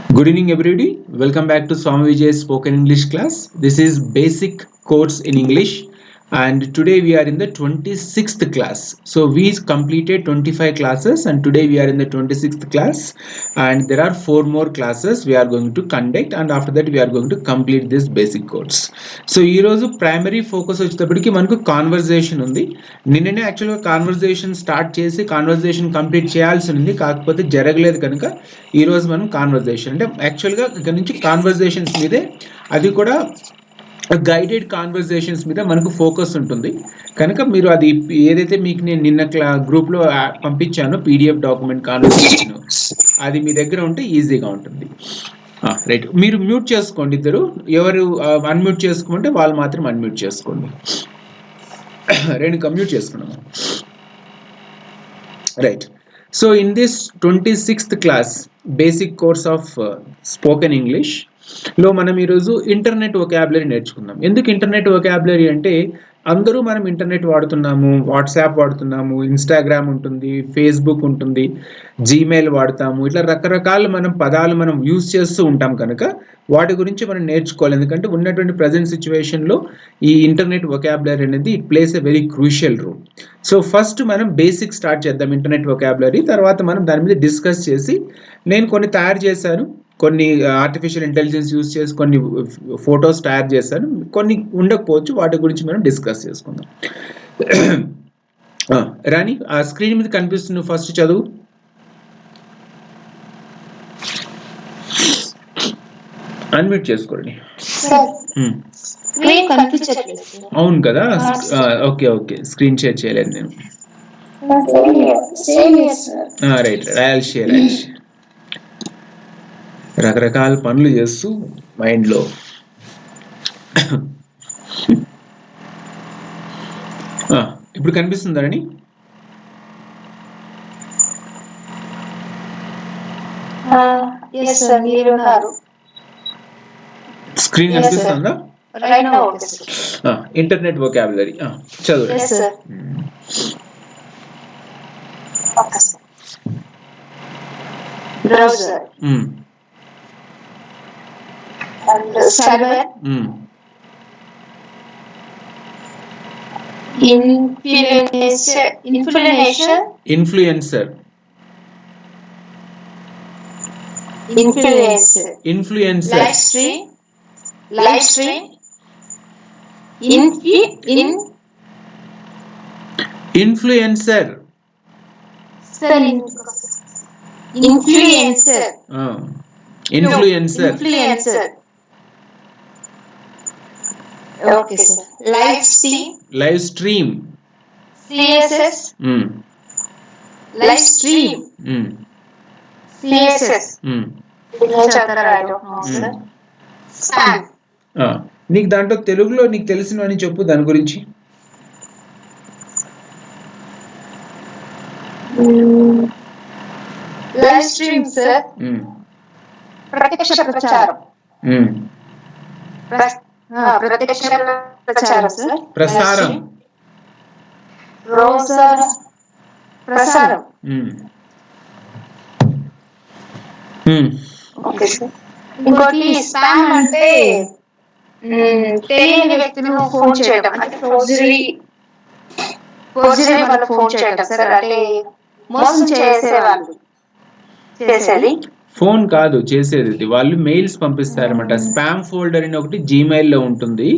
Good evening, everybody. Welcome back to Swami Vijay's spoken English class. This is basic course in English, and today we are in the 26th class. So we completed 25 classes, and today we are in the 26th class. And there are 4 more classes we are going to conduct, and after that we are going to complete this basic course. So ఈ రోజు primary focus వచ్చేటప్పటికి మనకు conversation ఉంది. నిన్ననే యాక్చువల్గా conversation start చేసి conversation complete చేయాల్సి ఉంది, కాకపోతే జరగలేదు కనుక ఈరోజు మనం కాన్వర్జేషన్ అంటే యాక్చువల్గా ఇక్కడ నుంచి కాన్వర్జేషన్స్ మీదే, అది కూడా గైడెడ్ కాన్వర్జేషన్స్ మీద మనకు ఫోకస్ ఉంటుంది కనుక మీరు అది ఏదైతే మీకు నేను నిన్న గ్రూప్లో పంపించానో పీడిఎఫ్ డాక్యుమెంట్ కాన్వర్జేషన్, అది మీ దగ్గర ఉంటే ఈజీగా ఉంటుంది. రైట్, మీరు మ్యూట్ చేసుకోండి. ఇద్దరు ఎవరు అన్మ్యూట్ చేసుకోమంటే వాళ్ళు మాత్రం అన్మ్యూట్ చేసుకోండి. రేణుక మ్యూట్ చేసుకున్నాము. Right, so in this 26th class basic course of spoken English లో మనం ఈరోజు ఇంటర్నెట్ వొకాబులరీ నేర్చుకుందాం. ఎందుకు ఇంటర్నెట్ వొకాబులరీ అంటే అందరూ మనం ఇంటర్నెట్ వాడుతున్నాము, వాట్సాప్ వాడుతున్నాము, ఇన్స్టాగ్రామ్ ఉంటుంది, ఫేస్బుక్ ఉంటుంది, జీమెయిల్ వాడతాము, ఇట్లా రకరకాల పదాలు మనం యూజ్ చేస్తూ ఉంటాం కనుక వాటి గురించి మనం నేర్చుకోవాలి. ఎందుకంటే ఉన్నటువంటి ప్రజెంట్ సిచ్యువేషన్లో ఈ ఇంటర్నెట్ వొకాబులరీ అనేది it plays a very crucial role. So first మనం బేసిక్ స్టార్ట్ చేద్దాం ఇంటర్నెట్ వొకాబులరీ, తర్వాత మనం దాని మీద డిస్కస్ చేసి, నేను కొన్ని తయారు చేశాను, కొన్ని ఆర్టిఫిషియల్ ఇంటెలిజెన్స్ యూజ్ చేసి కొన్ని ఫొటోస్ తయారు చేశాను, కొన్ని ఉండకపోవచ్చు, వాటి గురించి మనం డిస్కస్ చేసుకుందాం. రాణి, ఆ స్క్రీన్ మీద కనిపిస్తుంది, ఫస్ట్ చదువు. అన్మ్యూట్ చేసుకోండి. అవును కదా, ఓకే ఓకే, స్క్రీన్ షేర్ చేయలేదు నేను. Right, I'll share. రకరకాల పనులు చేస్తూ మైండ్లో. ఇప్పుడు కనిపిస్తుందని స్క్రీన్ కనిపిస్తుందా? ఇంటర్నెట్ వొకాబులరీ చదువు. Browser and server, influencer, live stream, influencer. Okay, sir. Live stream. CSS. Live stream. CSS. I don't know, sir. Spam. నీకు దాంట్లో తెలుగులో నీకు తెలిసినవని చెప్పు దాని గురించి. లైవ్ స్ట్రీమ్ సార్, ప్రత్యక్ష ప్రచారం. ప్రత్యక్ష ప్రచారం సార్, ప్రసారం. బ్రౌజర్ ప్రసారం. Okay sir. ఇంకోటి స్పామ్ అంటే తెలియని వ్యక్తులు ఫోన్ చేయడం, అంటే ఫోర్జరీ వాళ్ళ ఫోన్ చేయడం సార్, అంటే మోసం చేసేవాళ్ళు చేసేది. ఫోన్ కాదు చేసేది, వాళ్ళు మెయిల్స్ పంపిస్తారన్నమాట. స్పామ్ ఫోల్డర్ అని ఒకటి జీమెయిల్ లో ఉంటుంది.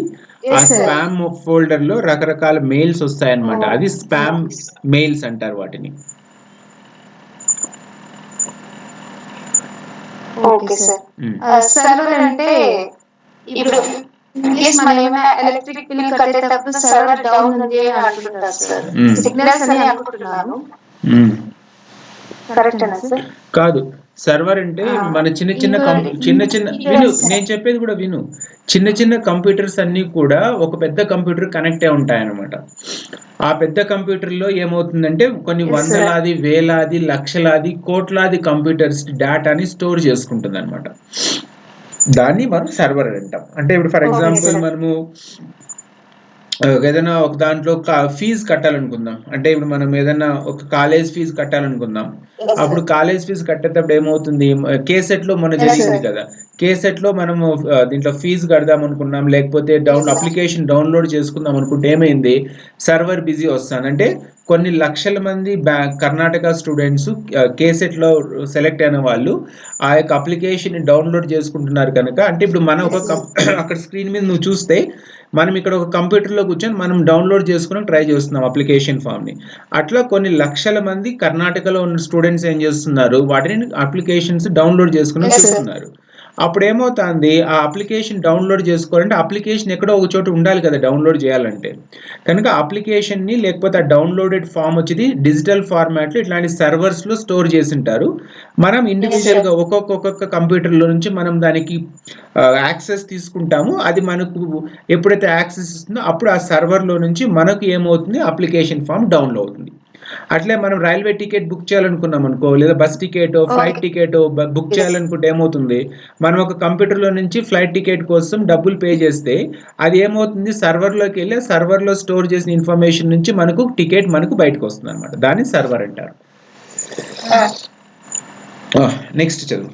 ఆ స్పామ్ ఫోల్డర్ లో రకరకాల మెయిల్స్ వస్తాయన్నమాట, అది స్పామ్ మెయిల్స్ అంటారు వాటిని. Okay sir. సర్వర్ అంటే ఇప్పుడు ఎలక్ట్రిక్ బిల్ కట్టేటప్పుడు సర్వర్ డౌన్ ఉంది అని అంటుంటారు సార్, సిగ్నల్స్ అని అనుకుంటున్నాను. కరెక్టేనా సార్? కాదు, సర్వర్ అంటే మన చిన్న విను, నేను చెప్పేది కూడా విను. చిన్న కంప్యూటర్స్ అన్ని కూడా ఒక పెద్ద కంప్యూటర్ కనెక్ట్ అయి ఉంటాయి అన్నమాట. ఆ పెద్ద కంప్యూటర్ లో ఏమవుతుందంటే కొన్ని వందలాది, వేలాది, లక్షలాది, కోట్లాది కంప్యూటర్స్ డేటాని స్టోర్ చేసుకుంటుంది అనమాట. దాన్ని మనం సర్వర్ అంటాం. అంటే ఇప్పుడు ఫర్ ఎగ్జాంపుల్ మనము ఏదైనా ఒక దాంట్లో ఫీజు కట్టాలనుకుందాం. అంటే ఇప్పుడు మనం ఏదైనా ఒక కాలేజ్ ఫీజు కట్టాలనుకుందాం. అప్పుడు కాలేజ్ ఫీజు కట్టేటప్పుడు ఏమవుతుంది, కేసెట్లో మొన్న జరిగింది కదా, కేసెట్లో మనము దీంట్లో ఫీజు కడదాం అనుకున్నాం, లేకపోతే అప్లికేషన్ డౌన్లోడ్ చేసుకుందాం అనుకుంటే ఏమైంది, సర్వర్ బిజీ వస్తాను అంటే కొన్ని లక్షల మంది కర్ణాటక స్టూడెంట్స్ కేసెట్లో సెలెక్ట్ అయిన వాళ్ళు ఆ యొక్క అప్లికేషన్ డౌన్లోడ్ చేసుకుంటున్నారు కనుక, అంటే ఇప్పుడు మనం ఒక అక్కడ స్క్రీన్ మీద నువ్వు చూస్తే మనం ఇక్కడ ఒక కంప్యూటర్లో కూర్చొని మనం డౌన్లోడ్ చేసుకుని ట్రై చేస్తున్నాం అప్లికేషన్ ఫామ్ని. అట్లా కొన్ని లక్షల మంది కర్ణాటకలో ఉన్న స్టూడెంట్స్ ఏం చేస్తున్నారు, వాటిని అప్లికేషన్స్ డౌన్లోడ్ చేసుకుని చూస్తున్నారు. అప్పుడు ఏమవుతుంది, ఆ అప్లికేషన్ డౌన్లోడ్ చేసుకోవాలంటే అప్లికేషన్ ఎక్కడో ఒక చోట ఉండాలి కదా డౌన్లోడ్ చేయాలంటే. కనుక అప్లికేషన్ని లేకపోతే ఆ డౌన్లోడెడ్ ఫామ్ వచ్చేది డిజిటల్ ఫార్మాట్లో ఇట్లాంటి సర్వర్స్లో స్టోర్ చేసి ఉంటారు. మనం ఇండివిజువల్గా ఒక్కొక్క కంప్యూటర్లో నుంచి మనం దానికి యాక్సెస్ తీసుకుంటాము. అది మనకు ఎప్పుడైతే యాక్సెస్ ఇస్తుందో అప్పుడు ఆ సర్వర్లో నుంచి మనకు ఏమవుతుంది, అప్లికేషన్ ఫామ్ డౌన్లోడ్ అవుతుంది. అట్లే మనం రైల్వే టికెట్ బుక్ చేయాలనుకున్నాం అనుకో, లేదా bus ticket, flight ticket book చేయాలనుకుంటే ఏమవుతుంది, మనం ఒక కంప్యూటర్లో నుంచి ఫ్లైట్ టికెట్ కోసం డబ్బులు పే చేస్తే అది ఏమవుతుంది, సర్వర్లోకి వెళ్ళి సర్వర్లో స్టోర్ చేసిన ఇన్ఫర్మేషన్ నుంచి మనకు టికెట్ మనకు బయటకు వస్తుంది అనమాట. దాన్ని సర్వర్ అంటారు. నెక్స్ట్ చదువు.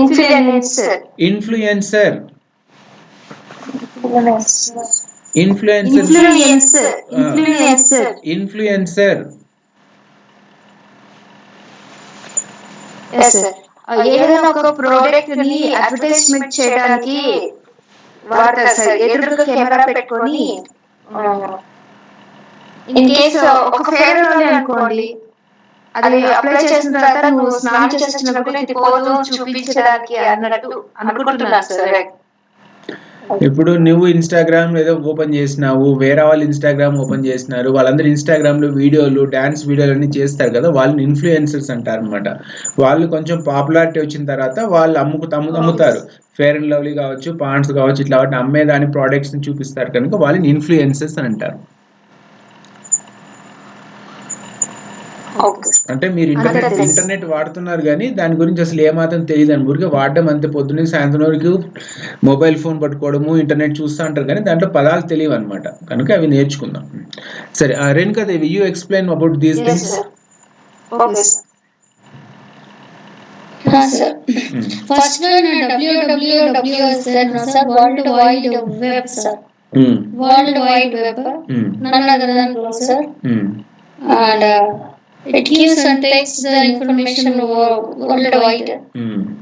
Influencer. Influencer. Influencer. Influencer. Influencer. ఏదైనా ఒక ప్రోడక్ట్ ని అడ్వర్టైజ్మెంట్ చేయడానికి వాడతారు సార్. ఎదురుగా కెమెరా పెట్టుకొని, ఇన్ కేస్ ఒక ఫేర్ అండ్ లవ్లీ అనుకోండి, అది అప్లై చేసిన తర్వాత నువ్వు స్నానం చేసినప్పుడు ఇది పోదు చూపించడానికి అన్నట్టు అనుకుంటున్నాను సార్. ఇప్పుడు నువ్వు ఇన్స్టాగ్రామ్ ఏదో ఓపెన్ చేసినావు, వేరే వాళ్ళు ఇన్స్టాగ్రామ్ ఓపెన్ చేసినారు, వాళ్ళందరూ ఇన్స్టాగ్రామ్లో వీడియోలు, డ్యాన్స్ వీడియోలు అన్నీ చేస్తారు కదా, వాళ్ళని ఇన్ఫ్లుయెన్సర్స్ అంటారు అనమాట. వాళ్ళు కొంచెం పాపులారిటీ వచ్చిన తర్వాత వాళ్ళు అమ్ముతారు. ఫేర్ అండ్ లవ్లీ కావచ్చు, పాండ్స్ కావచ్చు, ఇట్లా వాటిని అమ్మేదాని ప్రోడక్ట్స్ని చూపిస్తారు కనుక వాళ్ళని ఇన్ఫ్లుయెన్సర్స్ అని అంటారు. అంటే మీరు ఇంటర్నెట్ వాడుతున్నారు కానీ దాని గురించి అసలు ఏమాత్రం తెలియదు అని, ఊరికే వాడడం అంతే. పొద్దున్న సాయంత్రం వరకు మొబైల్ ఫోన్ పట్టుకోవడము, ఇంటర్నెట్ చూస్తూ ఉంటారు కానీ దాంట్లో పదాలు తెలియవు అనమాట. కనుక అవి నేర్చుకుందాం. సరే Renuka Devi, you explain about these things. First one, www is there, no sir, World Wide Web, sir. World Wide Web, none other than browser. And it gives and takes the information worldwide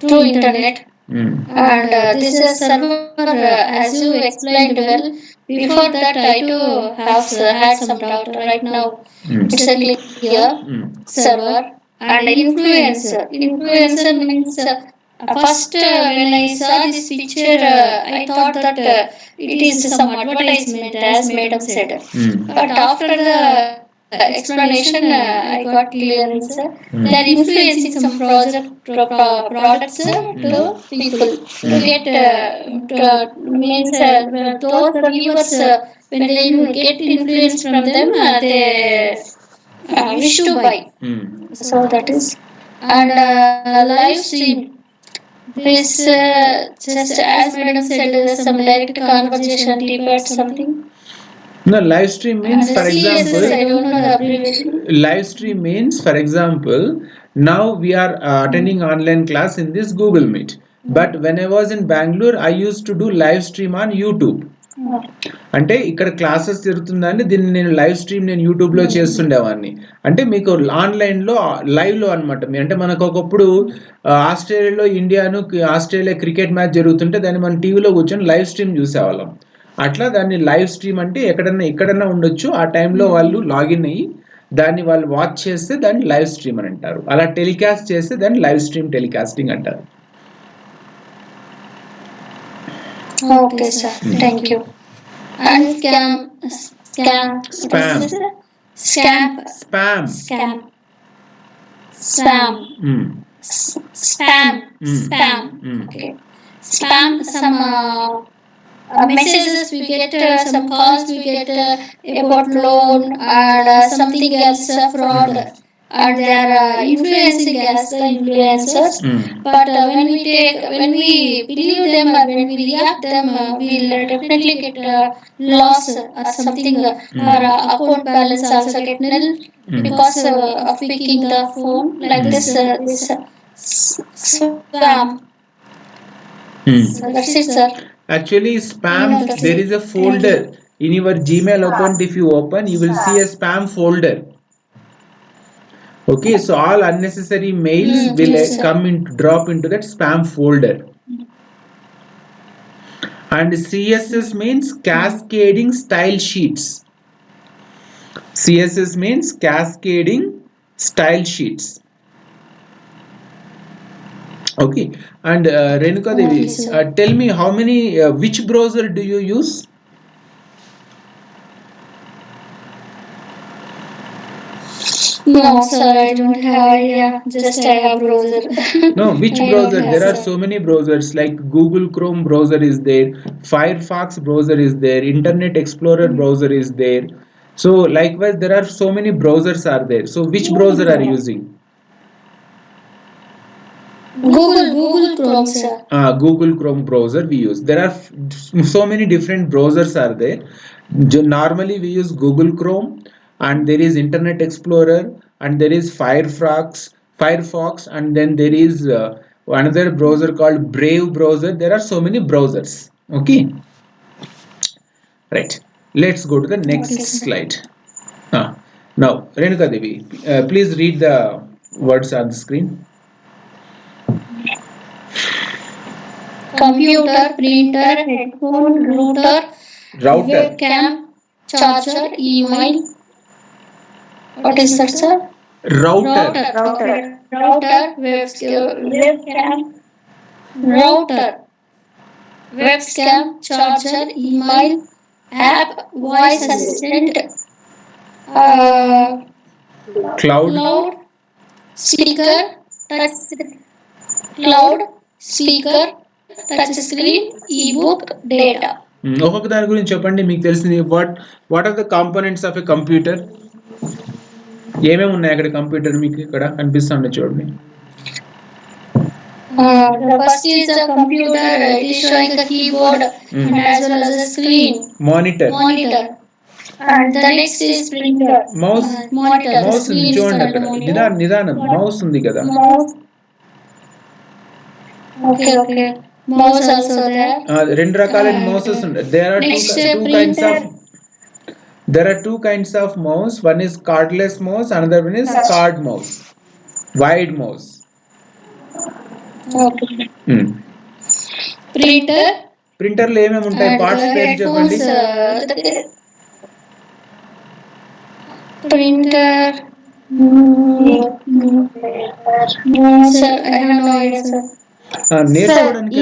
through internet. And this is server, as you explained well. Before that, I too have had some doubt. Right now, it's a clear server. And influencer. Influencer means first when I saw this picture, I thought that it is some advertisement, as Madam said. But after the explanation, I got clearance. They are influencing some products to people to get means those viewers when they get influence from them, they wish to buy. So that is. And live stream. This just as Madam said, some direct conversation, debate, something. No, live stream means, for example, I don't know the abbreviation. Live stream means, for example, now we are attending online class in this Google Meet. But when I was in Bangalore, I used to do live stream on YouTube. అంటే ఇక్కడ classes జరుగుతుందండి, దీన్ని నేను live stream నేను యూట్యూబ్లో చేస్తుండేవాడిని. అంటే మీకు ఆన్లైన్లో లైవ్లో అనమాట. అంటే మనకు ఒకప్పుడు ఆస్ట్రేలియాలో ఆస్ట్రేలియా క్రికెట్ మ్యాచ్ జరుగుతుంటే దాన్ని మనం టీవీలో కూర్చొని లైవ్ స్ట్రీమ్ చూసేవాళ్ళం. అట్లా దాన్ని లైవ్ స్ట్రీమ్ అంటే ఎక్కడన్నా ఉండొచ్చు, ఆ టైంలో వాళ్ళు లాగిన్ అయ్యి దాన్ని వాళ్ళు వాచ్ చేస్తే దాన్ని లైవ్ స్ట్రీమ్ అని అంటారు. అలా టెలికాస్ట్ చేస్తే దాన్ని లైవ్ స్ట్రీమ్ టెలికాస్టింగ్ అంటారు. Okay, sir. Thank you. And spam. Spam. Okay. Spam. Some messages we get, some calls we get about loan and something else, fraud. and they are influencing as the influencers. But when we believe them or when we react them, we'll definitely get loss or something, our account balance also get nil because of picking the phone like this spam. So that's it, sir. Actually, spam, That's there it. is a Thank folder you. in your Gmail account. If you open, you will see a spam folder. Okay, so all unnecessary mails will Yes, sir. come in, drop into that spam folder. And CSS means cascading style sheets. CSS means cascading style sheets. Okay, and Renuka Devi, Okay, sir. tell me how many, which browser do you use? No, sir, I don't have idea. Just I have browser. No, which I don't browser? have, There are sir. so many browsers like Google Chrome browser is there, Firefox browser is there, Internet Explorer browser is there. So likewise, there are so many browsers are there. So which browser are you using? Google Chrome, sir. Google Chrome browser we use. There are so many different browsers are there. Normally we use Google Chrome, and there is Internet Explorer, and there is Firefox, and then there is another browser called Brave browser. There are so many browsers. Okay, right. Let's go to the next Okay, sir. slide. Now, Renuka Devi, please read the words on the screen. Computer, printer, headphone, router, webcam, charger, email. What is that, sir? Router. Webcam, router, webcam, charger, email, app, voice assistant, uh, Cloud. speaker, touch, cloud, speaker, touch screen, ebook, data. ఒక్కొక్క దాని గురించి చెప్పండి, మీకు తెలిసింది. What are the components of a computer? ఏమేమి ఉన్నాయి అక్కడ computer మీకు ఇక్కడ కనిపిస్తుంది చూడండి. The first is a computer. It is showing a keyboard and as well as a screen. Monitor. And the next is printer. Mouse. Monitor. The mouse ఉంది screen is చూడండి called అక్కడ. monitor. నిదానం mouse ఉంది కదా. Mouse. Okay. Mouse also there. రెండు రకాలైన mouses ఉంటాయి. There are Next, two kinds of. There are two kinds of mouse. One is cordless mouse, another one is card mouse, wide mouse. Okay. Printer. Printer లో ఏమేమి ఉంటాయి? Parts పేరు చెప్పండి. Printer. Sir, I have no idea, sir. నేర్చుకోవడానికి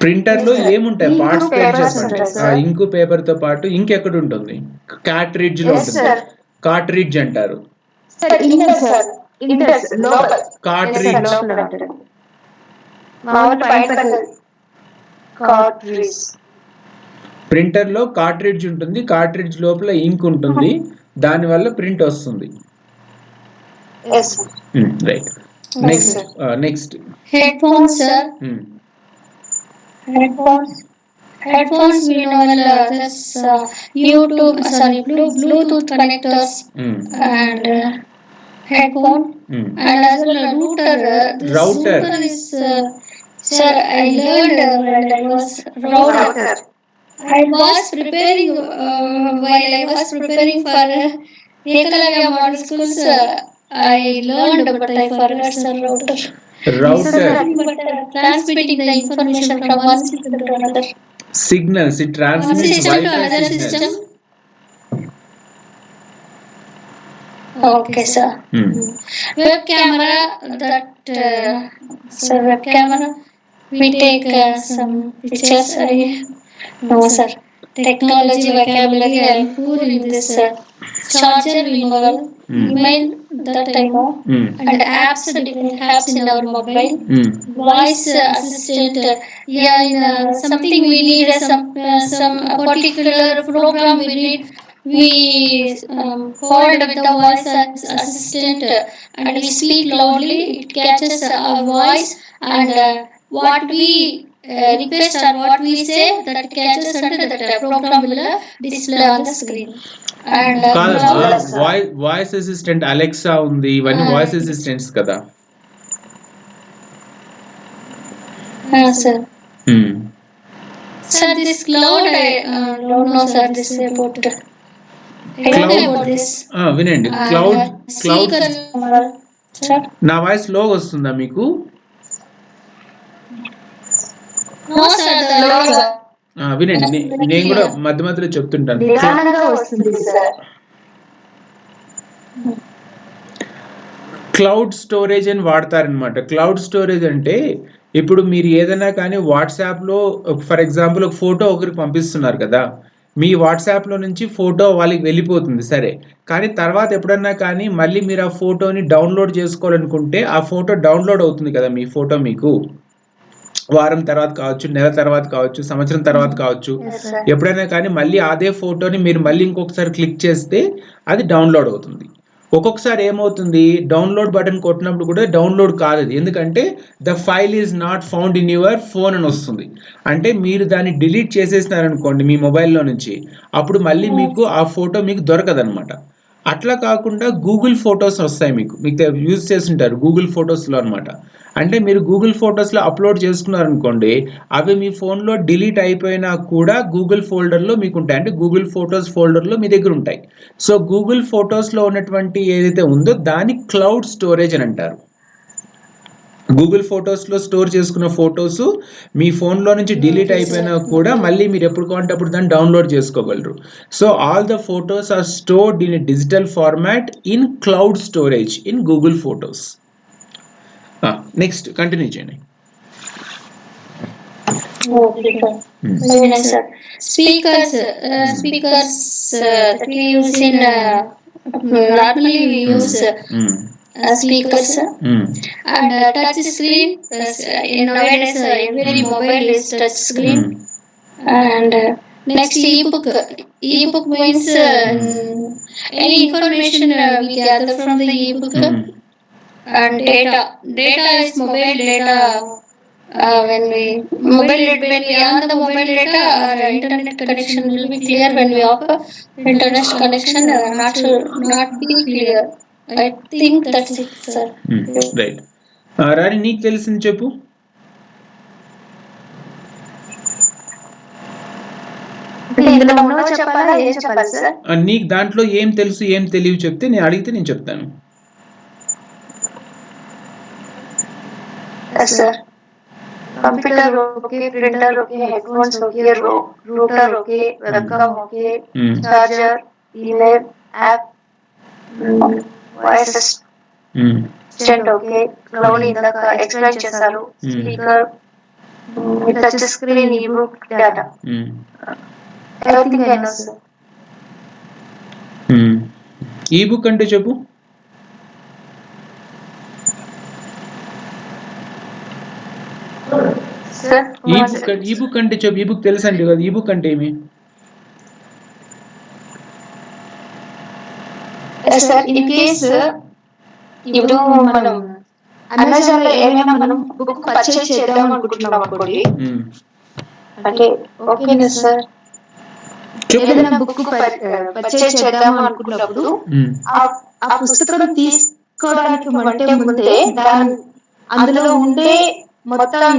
printer లో ఏముంటాయి? Parts పేరు చెప్పండి. ఇంకు పేపర్ తో పాటు ఇంకెక్కడ ఉంటుంది? కార్ట్రిడ్జ్ లో ఉంటుంది. కార్ట్రిడ్జ్ అంటారు. కార్ట్రిడ్జ్. ప్రింటర్ లో కార్ట్రిడ్జ్ ఉంటుంది. కార్ట్రిడ్జ్ లోపల ఇంక్ ఉంటుంది. దాని వల్ల ప్రింట్ వస్తుంది. Right. Next Headphones, sir. Headphones we know that's YouTube, Bluetooth connectors and headphone and as well as router. This Router. is sir, I learned when I was router. I was preparing while I was preparing for Ekalavya model schools. I learned, but I forgot, sir, router. But transmitting the information from one system to another. Signals. It transmits One system to Wi-Fi another signals. system. Okay, sir. Web camera. Web camera. We take some pictures. No, sir. Technology vocabulary I'll pour in this. Charger we know. Email that I know. And apps, different apps in our mobile. Voice assistant. Yeah, in something we need some a particular program we need. we hold with the voice assistant and we speak loudly. It catches our voice and what we request or what we say that catches and that program will display on the screen. And కాదమ్మా, cloud, voice assistant Alexa ఉంది, ఇవన్నీ voice assistants కదా. sir. Sir, this cloud, I don't know, sir, this about. I don't know about this. వినండి, And, cloud speaker, sir. నా voice లో వస్తుందా మీకు? No, sir, the logo. వినండి, నేను కూడా మధ్య మధ్యలో చెప్తుంటాను. నిదానంగా వస్తుంది సార్. క్లౌడ్ స్టోరేజ్ అని వాడతారనమాట. క్లౌడ్ స్టోరేజ్ అంటే ఇప్పుడు మీరు ఏదైనా కానీ వాట్సాప్లో ఫర్ ఎగ్జాంపుల్ ఒక ఫోటో ఒకరికి పంపిస్తున్నారు కదా, మీ వాట్సాప్లో నుంచి ఫోటో వాళ్ళకి వెళ్ళిపోతుంది సరే, కానీ తర్వాత ఎప్పుడన్నా కానీ మళ్ళీ మీరు ఆ ఫోటోని డౌన్లోడ్ చేసుకోవాలనుకుంటే ఆ ఫోటో డౌన్లోడ్ అవుతుంది కదా, మీ ఫోటో మీకు వారం తర్వాత కావచ్చు, నెల తర్వాత కావచ్చు, సంవత్సరం తర్వాత కావచ్చు, ఎప్పుడైనా కానీ మళ్ళీ అదే ఫోటోని మీరు మళ్ళీ ఇంకొకసారి క్లిక్ చేస్తే అది డౌన్లోడ్ అవుతుంది. ఒక్కొక్కసారి ఏమవుతుంది, డౌన్లోడ్ బటన్ కొట్టినప్పుడు కూడా డౌన్లోడ్ కాదు, ఎందుకంటే the file is not found in your phone అని వస్తుంది. అంటే మీరు దాన్ని డిలీట్ చేసేసినారనుకోండి మీ మొబైల్లో నుంచి, అప్పుడు మళ్ళీ మీకు ఆ ఫోటో మీకు దొరకదనమాట. అట్లా కాకుండా గూగుల్ ఫొటోస్ వస్తాయి, మీకు యూజ్ చేస్తుంటారు గూగుల్ ఫొటోస్లో అనమాట. అంటే మీరు గూగుల్ ఫొటోస్లో అప్లోడ్ చేసుకున్నారనుకోండి, అవి మీ ఫోన్లో డిలీట్ అయిపోయినా కూడా గూగుల్ ఫోల్డర్లో మీకు ఉంటాయి, అంటే గూగుల్ ఫొటోస్ ఫోల్డర్లో మీ దగ్గర ఉంటాయి. సో గూగుల్ ఫొటోస్లో ఉన్నటువంటి ఏదైతే ఉందో దాన్ని క్లౌడ్ స్టోరేజ్ అని అంటారు. గూగుల్ ఫొటోస్లో స్టోర్ చేసుకున్న ఫొటోస్ మీ ఫోన్లో నుంచి డిలీట్ అయిపోయినా కూడా మళ్ళీ మీరు ఎప్పుడు కావాలంటే అప్పుడు దాన్ని డౌన్లోడ్ చేసుకోగలరు. So all the photos are stored in a digital format in cloud storage in Google photos. Next continue చేయండి. Very nice, sir. Speakers that we use in normally we use speakers and touch screen. Nowadays every mobile is touch screen. And next ebook means any information we gather from the ebook. And data is mobile data. When we on the mobile data, our internet connection will be clear. When we offer internet connection, not be clear. I think that's it, sir. Right. Rani, నీకు తెలిసింది చెప్పు. ఇందులో ఉన్నవి చెప్పాలా, ఏం చెప్పాలి sir? నీకు దాంట్లో ఏం తెలుసు ఏం తెలియవు చెప్తే నేను అడిగితే నేను చెప్తాను. Sir, computer okay, printer okay, headphones okay, router okay, webcam okay, charger, email, app, voice assistant okay, cloud ఇందాక ఎక్స్ప్లెయిన్ చేశారు, speaker, touch screen, ebook, data, everything I know sir. Ebook అంటే చెప్పు. ఈబుక్ అంటే చెప్పు. Ebook తెలుసు అండి కదా, ebook అంటే ఏమి? సార్, ఇన్ కేస్ ఇప్పుడు మనం అమెజాన్ లో ఏమైనా మనం బుక్ పర్చేజ్ చేద్దాం అనుకుంటున్నాం అనుకోండి, అంటే ఓకేనా సార్, ఏదైనా బుక్ పర్చేజ్ చేద్దాం అనుకున్నప్పుడు ఆ పుస్తకం తీసుకోవడానికి అంటే ముందే అందులో ఉండే మొత్తం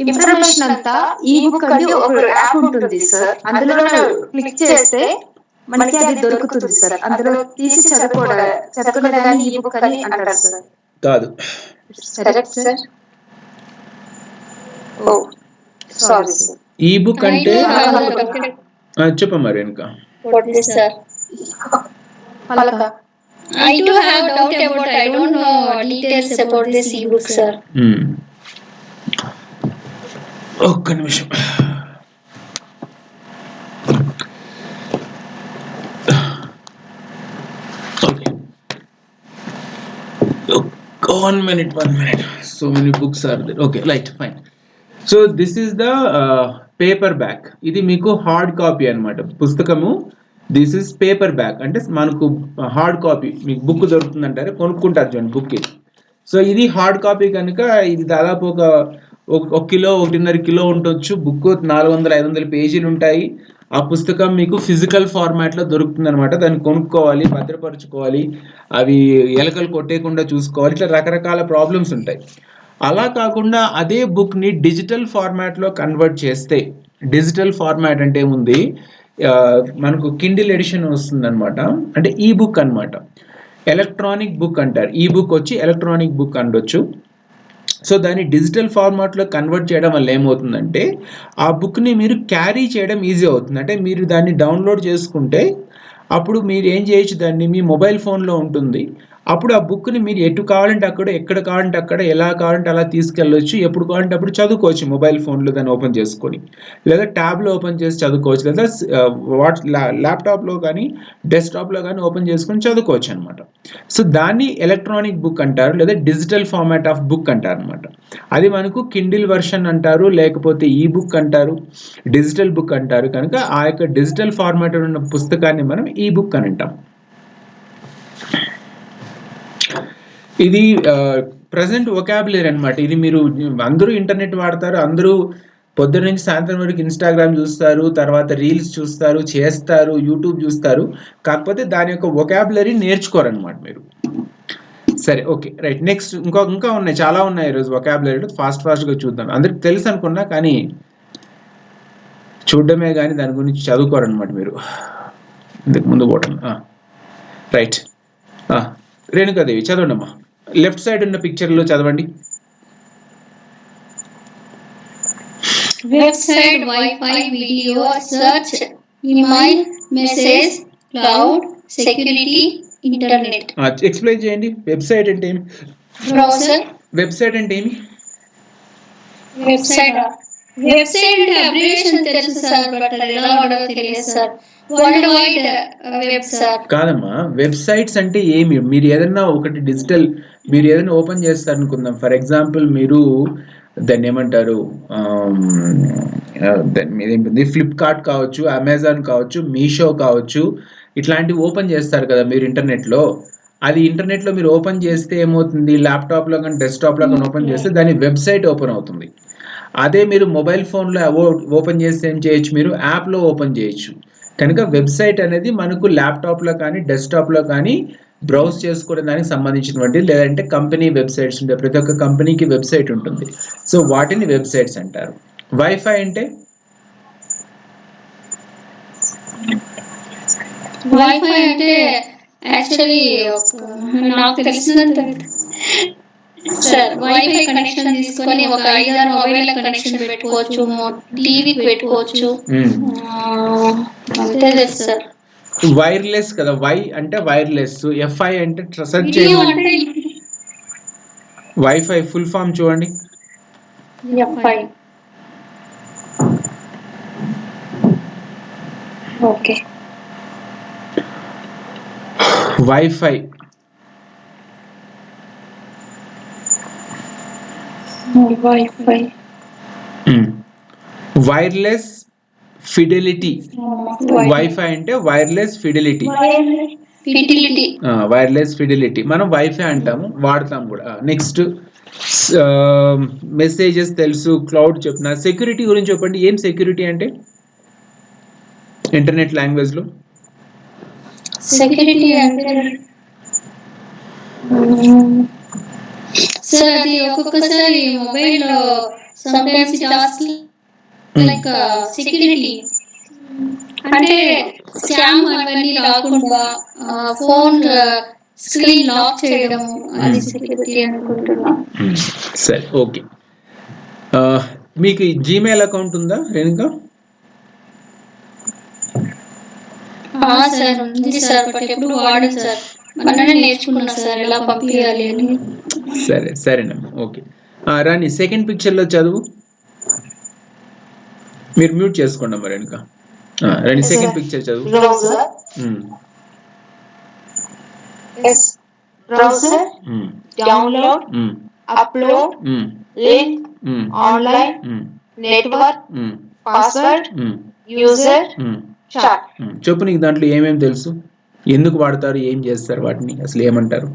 ఇన్ఫర్మేషన్ అంతా ఈ బుక్ అని ఒక యాప్ ఉంటుంది సార్, అందులో క్లిక్ చేస్తే మనకి అది దొరుకుతుంది సార్. అందులో తీసి చదువుకోవడాన్ని ఈ బుక్ అని అంటారు సార్. కాదు, కరెక్ట్ సార్. ఓ సారీ సార్. ఈ బుక్ అంటే చెప్పమ్మా Renuka. I do have doubt about. I don't know details about this ebook, sir. ఒక్క నిమిషం. Okay. One minute. So many books are there. Okay, right, fine. So this is the paperback. ఇది మీకు hard copy అన్నమాట పుస్తకము. This is paper back, అంటే మనకు hard copy, మీకు book దొరుకుతుందంటారు, కొనుక్కుంటారు చూడండి బుక్ ఇది. సో ఇది హార్డ్ కాపీ కనుక ఇది దాదాపు ఒక కిలో 1.5 కిలో ఉండొచ్చు. బుక్ 400-500 పేజీలు ఉంటాయి. ఆ పుస్తకం మీకు ఫిజికల్ ఫార్మాట్లో దొరుకుతుంది అనమాట. దాన్ని కొనుక్కోవాలి, భద్రపరచుకోవాలి, అవి ఎలకలు కొట్టేయకుండా చూసుకోవాలి, ఇట్లా రకరకాల ప్రాబ్లమ్స్ ఉంటాయి. అలా కాకుండా అదే బుక్ని డిజిటల్ ఫార్మాట్లో కన్వర్ట్ చేస్తే, డిజిటల్ ఫార్మాట్ అంటే ఏముంది, మనకు కిండిల్ ఎడిషన్ వస్తుంది అనమాట, అంటే ఈ బుక్ అనమాట. ఎలక్ట్రానిక్ బుక్ అంటారు, ఈ బుక్ వచ్చి ఎలక్ట్రానిక్ బుక్ అనొచ్చు. సో దాన్ని డిజిటల్ ఫార్మాట్లో కన్వర్ట్ చేయడం వల్ల ఏమవుతుందంటే ఆ బుక్ని మీరు క్యారీ చేయడం ఈజీ అవుతుంది. అంటే మీరు దాన్ని డౌన్లోడ్ చేసుకుంటే అప్పుడు మీరు ఏం చేయొచ్చు, దాన్ని మీ మొబైల్ ఫోన్లో ఉంటుంది. అప్పుడు ఆ బుక్ని మీరు ఎటు కావాలంటే అక్కడ, ఎక్కడ కావాలంటే అక్కడ, ఎలా కావాలంటే అలా తీసుకెళ్ళొచ్చు. ఎప్పుడు కావాలంటే అప్పుడు చదువుకోవచ్చు మొబైల్ ఫోన్లో దాన్ని ఓపెన్ చేసుకొని, లేదా ట్యాబ్లో ఓపెన్ చేసి చదువుకోవచ్చు, లేదా ల్యాప్టాప్లో కానీ డెస్క్టాప్లో కానీ ఓపెన్ చేసుకొని చదువుకోవచ్చు అనమాట. సో దాన్ని ఎలక్ట్రానిక్ బుక్ అంటారు, లేదా డిజిటల్ ఫార్మాట్ ఆఫ్ బుక్ అంటారు అనమాట. అది మనకు కిండిల్ వర్షన్ అంటారు, లేకపోతే ఈ బుక్ అంటారు, డిజిటల్ బుక్ అంటారు. కనుక ఆ యొక్క డిజిటల్ ఫార్మాట్ ఉన్న పుస్తకాన్ని మనం ఈ బుక్ అని అంటాం. ఇది ప్రజెంట్ వొకాబులరీ అనమాట. ఇది మీరు అందరూ ఇంటర్నెట్ వాడతారు, అందరూ పొద్దున్న నుంచి సాయంత్రం వరకు ఇన్స్టాగ్రామ్ చూస్తారు, తర్వాత రీల్స్ చూస్తారు, చేస్తారు, యూట్యూబ్ చూస్తారు, కాకపోతే దాని యొక్క వొకాబులరీ నేర్చుకోరనమాట మీరు. సరే, ఓకే, రైట్. నెక్స్ట్ ఇంకా ఉన్నాయి, చాలా ఉన్నాయి ఈరోజు వొకాబులరీలో. ఫాస్ట్గా చూద్దాం. అందరికి తెలుసు అనుకున్నా, కానీ చూడడమే కానీ దాని గురించి చదువుకోరనమాట మీరు. ఇంతకు ముందు పోవటం. రైట్, రేణుకాదేవి చదవండి అమ్మా. లెఫ్ట్ సైడ్ ఉన్న పిక్చర్లో చదవండి. Website, wifi, video, search, email, message, cloud, security, internet. Explain చేయండి. వెబ్సైట్ అంటే ఏమి? బ్రౌజర్. వెబ్సైట్ అంటే ఏమి? వెబ్సైట్ అంటే అబ్రివియేషన్ తెలుసు సార్, బట్ అది ఎలా వాడాలో తెలియదు sir. World wide web sir. కాదమ్మా, వెబ్సైట్స్ అంటే ఏమి? మీరు ఏదైనా ఒకటి డిజిటల్, మీరు ఏదైనా ఓపెన్ చేస్తారనుకుందాం. ఫర్ ఎగ్జాంపుల్ మీరు దాన్ని ఏమంటారు, దాని మీద ఏంటి, ఫ్లిప్కార్ట్ కావచ్చు, అమెజాన్ కావచ్చు, మీషో కావచ్చు, ఇట్లాంటివి ఓపెన్ చేస్తారు కదా మీరు ఇంటర్నెట్లో. అది ఇంటర్నెట్లో మీరు ఓపెన్ చేస్తే ఏమవుతుంది, ల్యాప్టాప్లో కానీ డెస్క్టాప్లో కానీ ఓపెన్ చేస్తే దాని వెబ్సైట్ ఓపెన్ అవుతుంది. అదే మీరు మొబైల్ ఫోన్లో ఓపెన్ చేస్తే ఏం చేయొచ్చు, మీరు యాప్లో ఓపెన్ చేయొచ్చు. కనుక వెబ్సైట్ అనేది మనకు ల్యాప్టాప్లో కానీ డెస్క్టాప్లో కానీ బ్రౌజ్ చేసుకోవడం దానికి సంబంధించినటువంటి, లేదంటే కంపెనీ వెబ్సైట్స్ ఉంటాయి, ప్రతి ఒక్క కంపెనీకి వెబ్సైట్ ఉంటుంది. సో వాటిని వెబ్సైట్స్ అంటారు. వైఫై అంటే? వైఫై అంటే యాక్చువల్లీ నాకు తెలిసినంత సార్, వైఫై కనెక్షన్ తీసుకొని ఒక 5-6 మొబైల్ కనెక్షన్ పెట్టుకోవచ్చు, టీవీకి పెట్టుకోవచ్చు, అంతే తెలుసు సార్. వైర్లెస్ కదా, వై అంటే వైర్లెస్, ఎఫ్ఐ అంటే సెర్చ్ చేయండి. వైఫై ఫుల్ ఫామ్ చూడండి. FI. Okay. Wifi wireless fidelity. Wifi అంటే వైర్లెస్ ఫిడెలిటీ. వైర్లెస్ ఫిడెలిటీ మనం వైఫై అంటాము, వాడతాం కూడా. నెక్స్ట్ మెసేజెస్ తెలుసు, క్లౌడ్ చెప్పిన. సెక్యూరిటీ గురించి చెప్పండి. ఏం సెక్యూరిటీ అంటే ఇంటర్నెట్ లాంగ్వేజ్ లో? సెక్యూరిటీ అంటే సార్, అది ఒక్కొక్కసారి మొబైల్లో sometimes it asks like security, అంటే స్కామ్ అవన్నీ రాకుండా ఫోన్ స్క్రీన్ లాక్ చేయడం, అది సెక్యూరిటీ అనుకుంటున్నా. సరే, ఓకే. మీకు జీమెయిల్ అకౌంట్ ఉందా రేణుక? సార్ ఉంది సార్, బట్ ఎప్పుడు వాడను సార్. మననే నేర్చుకున్నా సార్ ఎలా పంపించాలి అని. సరేనమ్మా, ఓకే. రాని సెకండ్ పిక్చర్లో చదువు. మీరు మ్యూట్ చేసుకోండి అమ్మా రేణుక. రాని సెకండ్ పిక్చర్ చదువు. Browser, download, upload, link, online, network, password, user, chat. చెప్పు, నీకు దాంట్లో ఏమేమి తెలుసు, ఎందుకు వాడతారు, ఏం చేస్తారు, వాటిని అసలు ఏమంటారు?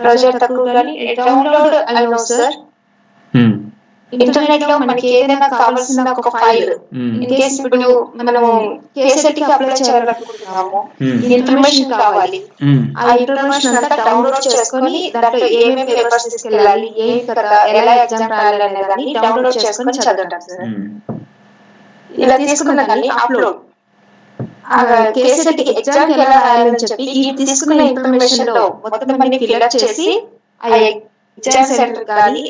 బ్రౌజర్ తక్కువ కానీ download I know sir. Internet లో మనకి ఏదైనా కావాల్సిన ఒక ఫైల్, ఇన్ కేస్ ఇప్పుడు మనము కేసెట్ కి అప్లై చేయాలనుకుంటున్నాము, ఇన్ఫర్మేషన్ కావాలి, ఆ ఇన్ఫర్మేషన్ అంతా డౌన్లోడ్ చేసుకొని దాంట్లో ఏమేమి పేపర్స్ తీసుకెళ్ళాలి, ఏం కదా, ఎలా ఎగ్జామ్ రాయాలి అనే దాన్ని డౌన్లోడ్ చేసుకొని చదువుతాం సార్. ఇలా తీసుకున్న దాన్ని అప్లోడ్, కేసెట్ కి ఎగ్జామ్ కి ఎలా రాయాలని చెప్పి ఈ తీసుకున్న ఇన్ఫర్మేషన్ లో మొత్తం అన్ని ఫిల్అప్ చేసి ఆ ఎగ్జామ్ సెంటర్ కానీ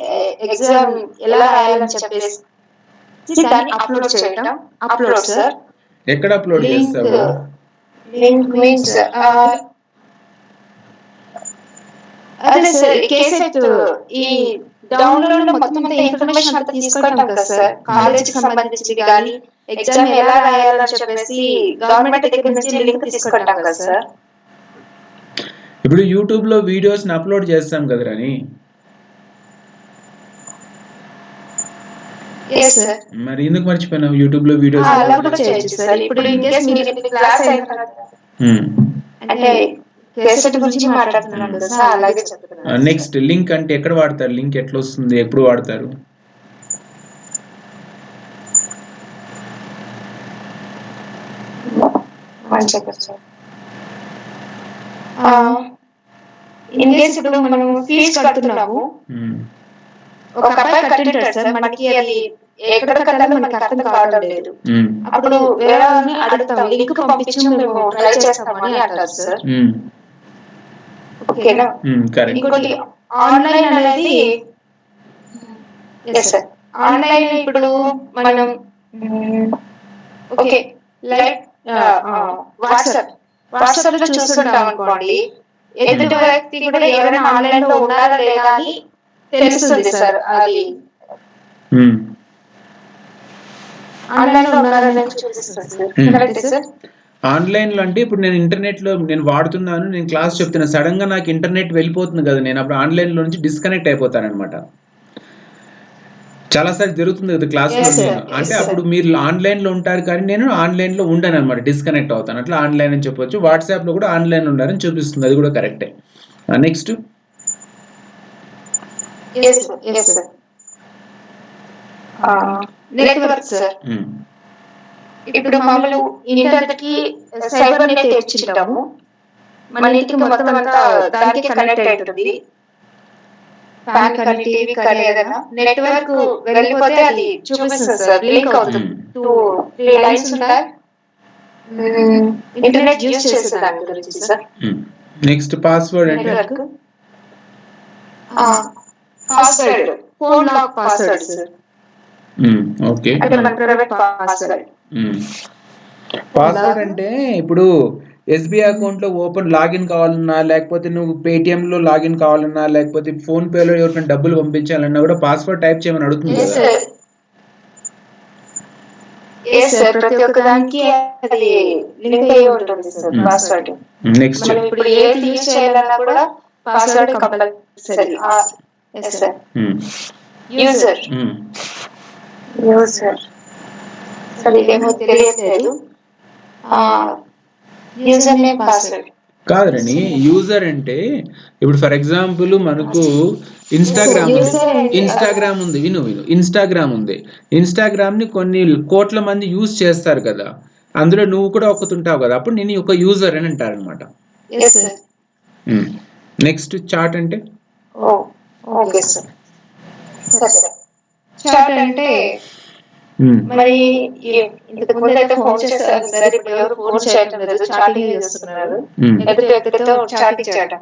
ఎగ్జామ్ ఎలా రాయాలని చెప్పేసి దాన్ని అప్లోడ్ చేయటం. Upload sir. ఎక్కడ అప్లోడ్ చేస్తావు? లింక్ మీన్స్ అదే సార్, కేసెట్ ఈ డౌన్లోడ్ లో మొత్తం అంతా ఇన్ఫర్మేషన్ అంతా తీసుకుంటాం కదా సార్, కాలేజీకి సంబంధించింది కానీ ఎగ్జామ్ ఎలా రాయాలని చెప్పేసి గవర్నమెంట్ దగ్గర నుంచి లింక్ తీసుకుంటాం కదా సార్. ఇప్పుడు యూట్యూబ్ లో వీడియోస్ అప్లోడ్ చేస్తాం కదరాని, మరి ఎందుకు మర్చిపోయినావు యూట్యూబ్ లో వీడియోస్? అలా కూడా చేయొచ్చు సార్. ఇప్పుడు ఇన్ కేస్ మీరు క్లాస్ అయిన తర్వాత అంటే కేసెట్ గురించి మాట్లాడుతున్నాం కదా సార్, అలాగే చెప్తున్నాను. నెక్స్ట్ లింక్ అంటే ఎక్కడ వాడతారు? లింక్ ఎట్లా వస్తుంది, ఎప్పుడు వాడతారు? ఇన్ కేస్ ఇప్పుడు మనం ఫీజు కడుతున్నాము, ఒక అబ్బాయి కట్టింటాడు సార్, మనకి అది ఎక్కడ కట్టాలో మనకి అర్థం కావడం లేదు, అప్పుడు వేరే వాళ్ళని అడుగుతాం, లింక్ పంపించు మేము ట్రై చేస్తామని అంటారు సార్. ఓకేనా? ఇంకోటి ఆన్లైన్ అనేది, ఆన్లైన్ ఇప్పుడు మనం ఓకే లైక్ వాట్సాప్ లో చూస్తుంటాం అనుకోండి, ఎదుటి వ్యక్తి కూడా ఎవరైనా ఆన్లైన్ లో ఉన్నారా లేదా అని తెలుస్తుంది సార్. అది ఆన్లైన్ లో ఉన్నారని చూపిస్తుంది సార్. ఆన్లైన్ లో అంటే ఇప్పుడు నేను ఇంటర్నెట్ లో నేను వాడుతున్నాను, నేను క్లాస్ చెప్తున్నా, సడన్ గా నాకు ఇంటర్నెట్ వెళ్ళిపోతుంది కదా, నేను అప్పుడు ఆన్లైన్ లో నుంచి డిస్కనెక్ట్ అయిపోతాను అనమాట. చాలా సార్లు జరుగుతుంది కదా క్లాస్ లో. అంటే అప్పుడు మీరు ఆన్లైన్ లో ఉంటారు కానీ నేను ఆన్లైన్ లో ఉండను అనమాట, డిస్కనెక్ట్ అవుతాను. అట్లా ఆన్లైన్ అని చెప్పొచ్చు. వాట్సాప్ లో కూడా ఆన్లైన్ లో ఉండాలని చూపిస్తుంది, అది కూడా కరెక్టే. Next network sir. ఇప్పుడు మామూలు ఇంటర్నెట్ కి సైబర్ నెట్ తెచ్చింటాము, మన ఇంటికి మొత్తం అంతా దానికి కనెక్ట్ అయి ఉంటుంది. ఫ్యాన్ కానీ టీవీ కానీ ఏదైనా నెట్వర్క్ వెళ్ళిపోతే అది చూపిస్తుంది సార్, బ్లింక్ అవుతుంది. 2-3 లైన్స్ ఉంటాయి. ఇంటర్నెట్ యూజ్ చేసే దాని గురించి సార్. నెక్స్ట్ పాస్వర్డ్ అంటే network password, phone lock password sir. Okay, అంటే మన ప్రైవేట్ పాస్వర్డ్. పాస్వర్డ్ అంటే ఇప్పుడు ఎస్బీఐ అకౌంట్ లో ఓపెన్ లాగిన్ కావాలన్నా, లేకపోతే నువ్వు పేటిఎం లో లాగిన్ కావాలన్నా, లేకపోతే ఫోన్ పే లో ఎవరికైనా డబ్బులు పంపించాలన్నా కూడా పాస్వర్డ్ టైప్ చేయమని అడుగుతుంది కదా. ప్రతి ఒక్క దానికి అది లింక్ అయ్యి ఉంటుంది సార్ పాస్వర్డ్. నెక్స్ట్ మనం ఇప్పుడు ఏది యూజ్ చేయాలన్నా కూడా పాస్వర్డ్ కంపల్సరీ. యూజర్ సరే ఇదేమో తెలియట్లేదు. యూజర్ నేమ్ పాస్వర్డ్ కాదురని. యూజర్ అంటే ఇప్పుడు ఫర్ ఎగ్జాంపుల్ మనకు ఇన్స్టాగ్రామ్ ఉంది, విను ఇన్స్టాగ్రామ్ ఉంది. ఇన్స్టాగ్రామ్ ని కొన్ని కోట్ల మంది యూజ్ చేస్తారు కదా, అందులో నువ్వు కూడా ఒకతుంటావు కదా, అప్పుడు నేను ఒక యూజర్ అని అంటారు అనమాట. నెక్స్ట్ చాట్ అంటే ఓకే సార్. చాట్ అంటే మరి ఇంతకు ముందు అయితే ఫోన్ చేస్తారు సార్, ఇప్పుడు ఎవరు ఫోన్ చేయటం లేదు, చాటింగ్ చేస్తున్నారు. ఎదుటి వ్యక్తితో చాటింగ్ చేయడం.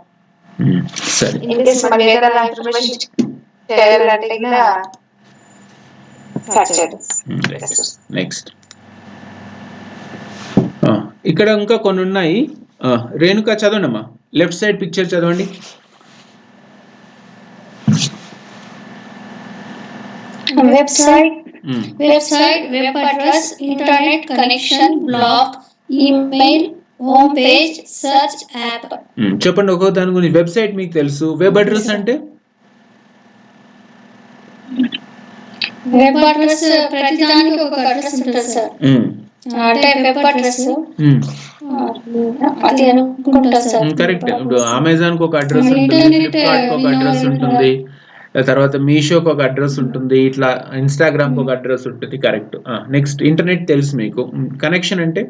ఇన్ కేస్ మనం ఏదైనా ఇన్ఫర్మేషన్ చేయాలంటే కూడా చాట్ చేయడం. నెక్స్ట్ ఇక్కడ ఇంకా కొన్ని ఉన్నాయి. రేణుక చదవండి అమ్మా, లెఫ్ట్ సైడ్ పిక్చర్ చదవండి. Website, web address, internet connection, blog, email, home page, search app. చెప్పండి ఒక్కో దాని గురించి. వెబ్సైట్ మీకు తెలుసు, వెబ్ అడ్రస్ అంటే వెబ్ అడ్రస్ ప్రతి దానికి ఒక అడ్రస్ ఉంటుంది సార్. అంటే వెబ్ అడ్రస్ అది అనుకుంటా సార్. కరెక్ట్. ఇప్పుడు అమెజాన్ కి ఒక అడ్రస్ ఉంటుంది, ఫ్లిప్కార్ట్ కి ఒక అడ్రస్ ఉంటుంది, తర్వాత మీషోకి ఒక అడ్రస్ ఉంటుంది, ఇట్లా ఇన్స్టాగ్రామ్ కి ఒక అడ్రస్ ఉంటుంది. కరెక్ట్. నెక్స్ట్ ఇంటర్నెట్ తెలుసు మీకు. కనెక్షన్ అంటే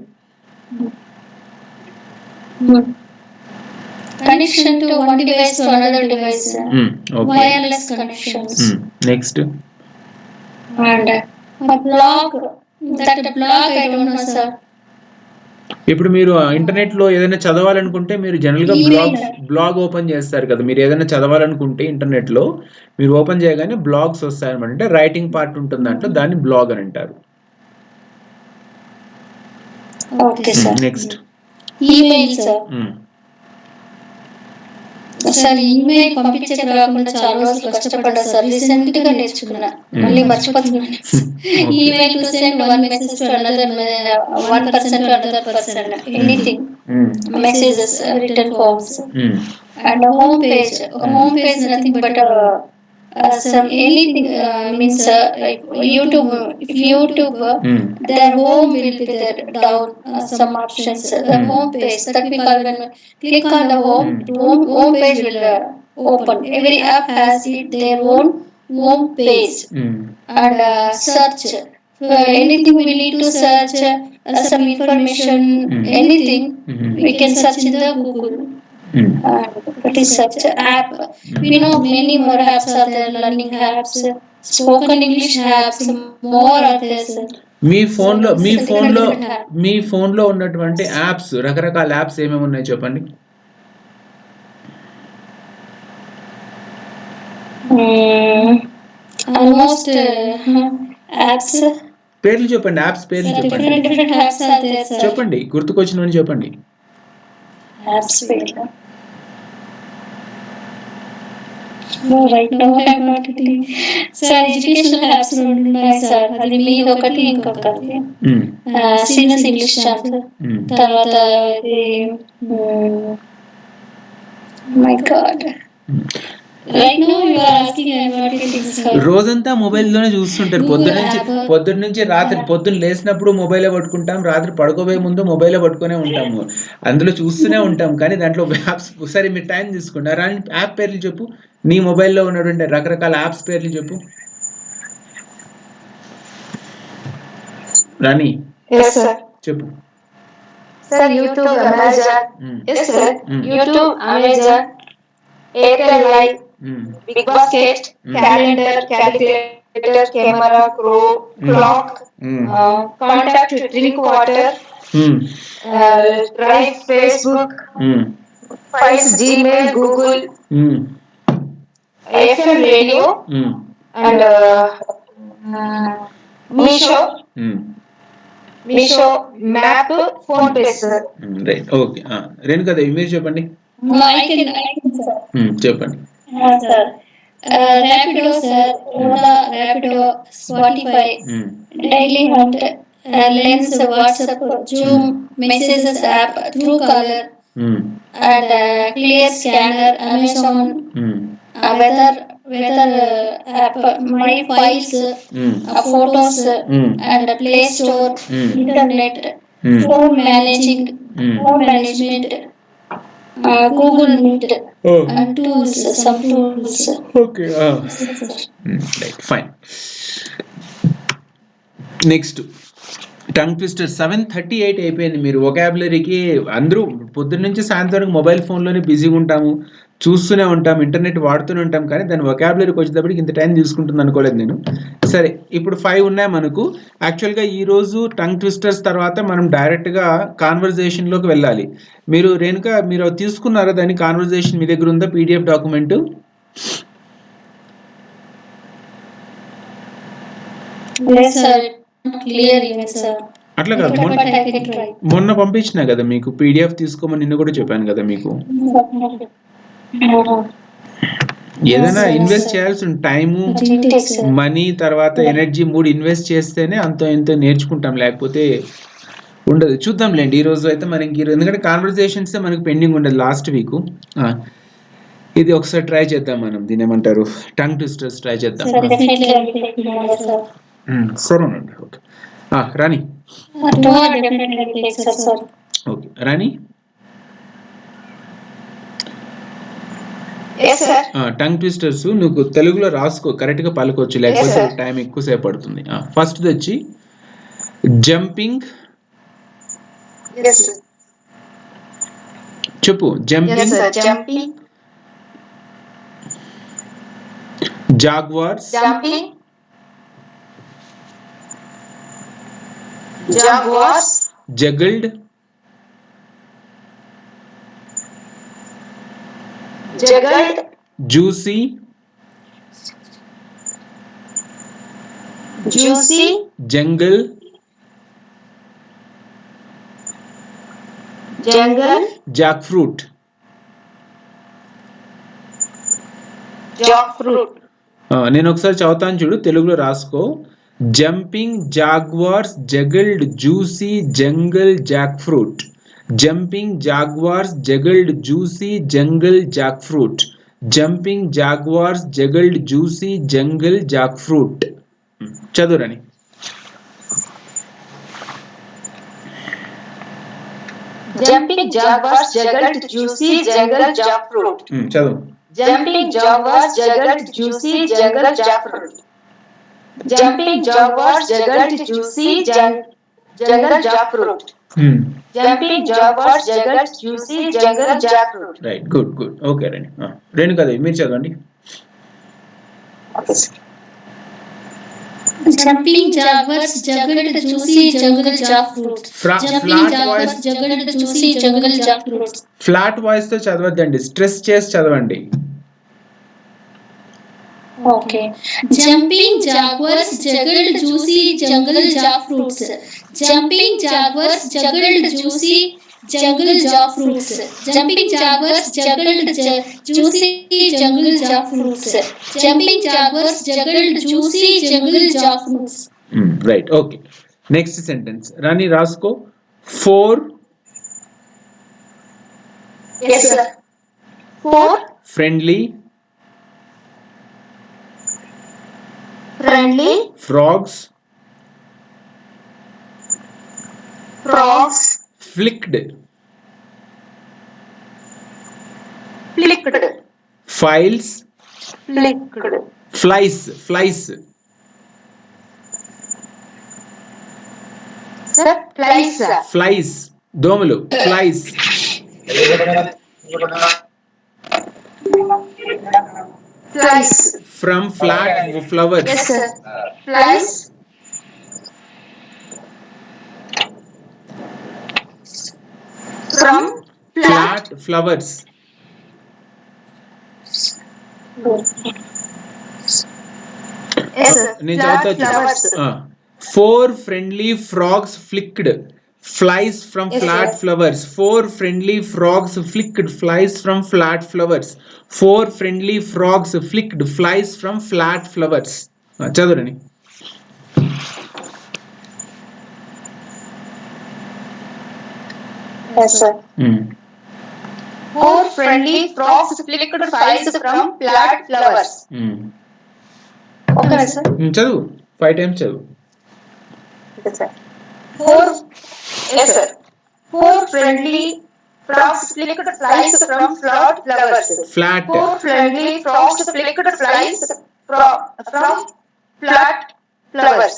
connection to one device to another device. Okay. Wireless connections. Next. And a blog. That blog I don't know sir. ఇప్పుడు మీరు ఇంటర్నెట్ లో ఏదైనా చదవాలనుకుంటే మీరు జనరల్ గా బ్లాగ్ ఓపెన్ చేస్తారు కదా. మీరు ఏదైనా చదవాలనుకుంటే ఇంటర్నెట్ లో మీరు ఓపెన్ చేయగానే బ్లాగ్స్ వస్తాయి అనమాట. అంటే రైటింగ్ పార్ట్ ఉంటుంది దాంట్లో, దాన్ని బ్లాగ్ అని అంటారు. Okay sir. Next email sir. Sir email పంపించక రాకుండా చాలా రోజులు కష్టపడ్డా సార్. రీసెంట్ గా నేర్చుకున్నా, మళ్ళీ మర్చిపోతున్నాను. Email to send one message to another one person to another person anything messages return forms and home page nothing but some anything means like YouTube. If YouTube their home will be there down some options, the home page that we call, when click on the home page will open. Every app has their own home page. And search anything we need to search, some information, anything we can search in the Google. That is such an app. We know many more apps are there, learning apps, spoken English apps, more are there sir. Me phone లో ఉన్నటువంటి apps, రకరకాల apps ఏమేమి ఉన్నాయి చెప్పండి. Almost apps పేర్లు చెప్పండి. Apps పేర్లు చెప్పండి. different apps are there sir. చెప్పండి, గుర్తుకొచ్చినవని చెప్పండి. Apps పేర్లు right now I am not getting. Sir, educational apps ఉన్నాయి సార్. అది మీది ఒకటి, ఇంకొకటి సీనియర్స్ ఇంగ్లీష్ ఛానల్. తర్వాత ఇది my god right now you are asking I want to think. రోజంతా మొబైల్ లోనే చూస్తుంటారు. పొద్దున్న నుంచి రాత్రి. పొద్దున్న లేసినప్పుడు మొబైలే పట్టుకుంటాం, రాత్రి పడుకోబోయే ముందు మొబైలే పట్టుకునే ఉంటాము, అందులో చూస్తూనే ఉంటాం. కానీ దాంట్లో యాప్స్, సరే మీరు టైం తీసుకుంటారా? యాప్ పేర్లు చెప్పు. నీ మొబైల్లో ఉన్నటువంటి రకరకాల యాప్స్ పేర్లు చెప్పు రాణి. చెప్పు sir. YouTube, Amazon. yes sir. YouTube, Amazon, Airtel live, big basket, calendar, calculator, camera, clock, contact, drink water, drive, Facebook, files, Gmail, Google, FM radio, and Meesho map, PhonePe sir. Right. Okay. Renukadevi మీరు చెప్పండి. చెప్పండి sir. Rapido sir, Ola, Rapido, Spotify, daily hunt, lens, WhatsApp, Zoom, messages app, Truecaller, and clear scanner, Amazon, weather app, my files, photos, and Play Store, internet, phone management, Google Meet, and tools, some tools. Okay. Right, fine. Next, tongue twister. 7:38 అయిపోయింది. మీరు వొకాబులరీకి అందరూ పొద్దున్న నుంచి సాయంత్రం mobile ఫోన్లోనే బిజీగా ఉంటాము, చూస్తూనే ఉంటాం, ఇంటర్నెట్ వాడుతూనే ఉంటాం. కానీ దాని వొకాబులరీకి వచ్చేటప్పటికి ఇంత టైం తీసుకుంటుంది అనుకోలేదు నేను. సరే, ఇప్పుడు 5 ఉన్నాయి మనకు. యాక్చువల్గా ఈరోజు టంగ్ ట్విస్టర్స్ తర్వాత మనం డైరెక్ట్గా కాన్వర్జేషన్లోకి వెళ్ళాలి. మీరు రేణుక, మీరు తీసుకున్నారా దాని కాన్వర్జేషన్? మీ దగ్గర ఉందా PDF డాక్యుమెంట్? అట్లా కాదు, మొన్న పంపించినా కదా మీకు PDF తీసుకోమని. నిన్న కూడా చెప్పాను కదా మీకు. ఏదైనా ఇన్వెస్ట్ చేయాల్సిన టైము, మనీ, తర్వాత ఎనర్జీ, 3 ఇన్వెస్ట్ చేస్తేనే అంత ఎంతో నేర్చుకుంటాం, లేకపోతే ఉండదు. చూద్దాంలేండి. ఈ రోజు అయితే మనకి, ఎందుకంటే కాన్వర్జేషన్స్ మనకి పెండింగ్ ఉండదు లాస్ట్ వీక్. ఇది ఒకసారి ట్రై చేద్దాం మనం, దీని ఏమంటారు, టంగ్ ట్విస్టర్స్ ట్రై చేద్దాం. Sir definitely I will take sir. సరేనండి, okay. Rani. Tomorrow definitely I will take sir. Okay Rani. Tongue twisters నువ్వు తెలుగులో రాసుకో, కరెక్ట్ గా పలుకోవచ్చు, లేకపోతే టైం ఎక్కువసేపు పడుతుంది. ఫస్ట్ వచ్చి జంపింగ్. చెప్పు. Jumping. Jaguars. Juggled. Juicy. Jungle. Jackfruit. నేను ఒకసారి చదువుతాను చూడు, తెలుగులో రాసుకో. Jumping, jaguars, juggled, juicy, jungle, jackfruit. Jumping, jaguars, juggled, juicy, jungle, jackfruit. Jumping, jaguars, juggled, juicy, jungle, jackfruit. చదువురని. Jumping jaguars juggled juicy jungle jackfruit. చదువు. Jumping jaguars juggled juicy jungle jackfruit. Jumping jaguars juggled juicy jungle jackfruit. Jumping jaguars juggled juicy jungle jackfruit. Right, good, good. Okay, Renu. Renu kada మీరు చదవండి. Jumping jaguars juggled juicy jungle jackfruit. Jumping jaguars juggled juicy jungle jackfruit. Flat voice తో చదవద్దండి, stress చేసి చదవండి. Okay. Jumping jaguars juggled juicy jungle jackfruits. Jumping jaguars juggled juicy jungle jackfruits. Jumping jaguars juggled juicy jungle jackfruits. Jumping jaguars juggled juicy jungle jackfruits. Right, okay. Next sentence. Rani rasko. 4. Yes sir. 4 friendly frogs flicked files flies sir, flies దోమలు flies from flat flowers. Yes sir. Flies from flat flowers. Yes sir. నేను Flat చదువుతా. flowers. 4 friendly frogs flicked flies from Yes, flat sir. flowers. 4 friendly frogs flicked flies from flat flowers. 4 friendly frogs flicked flies from flat flowers. చదువురని. Yes sir. 4 friendly frogs flicked flies from flat flowers. Okay sir. చదువు 5 times చదువు. Yes sir. 4 Yes sir. 4 friendly frogs flicked flies from flat flowers. Flat. 4 friendly frogs flicked flies from flat flowers.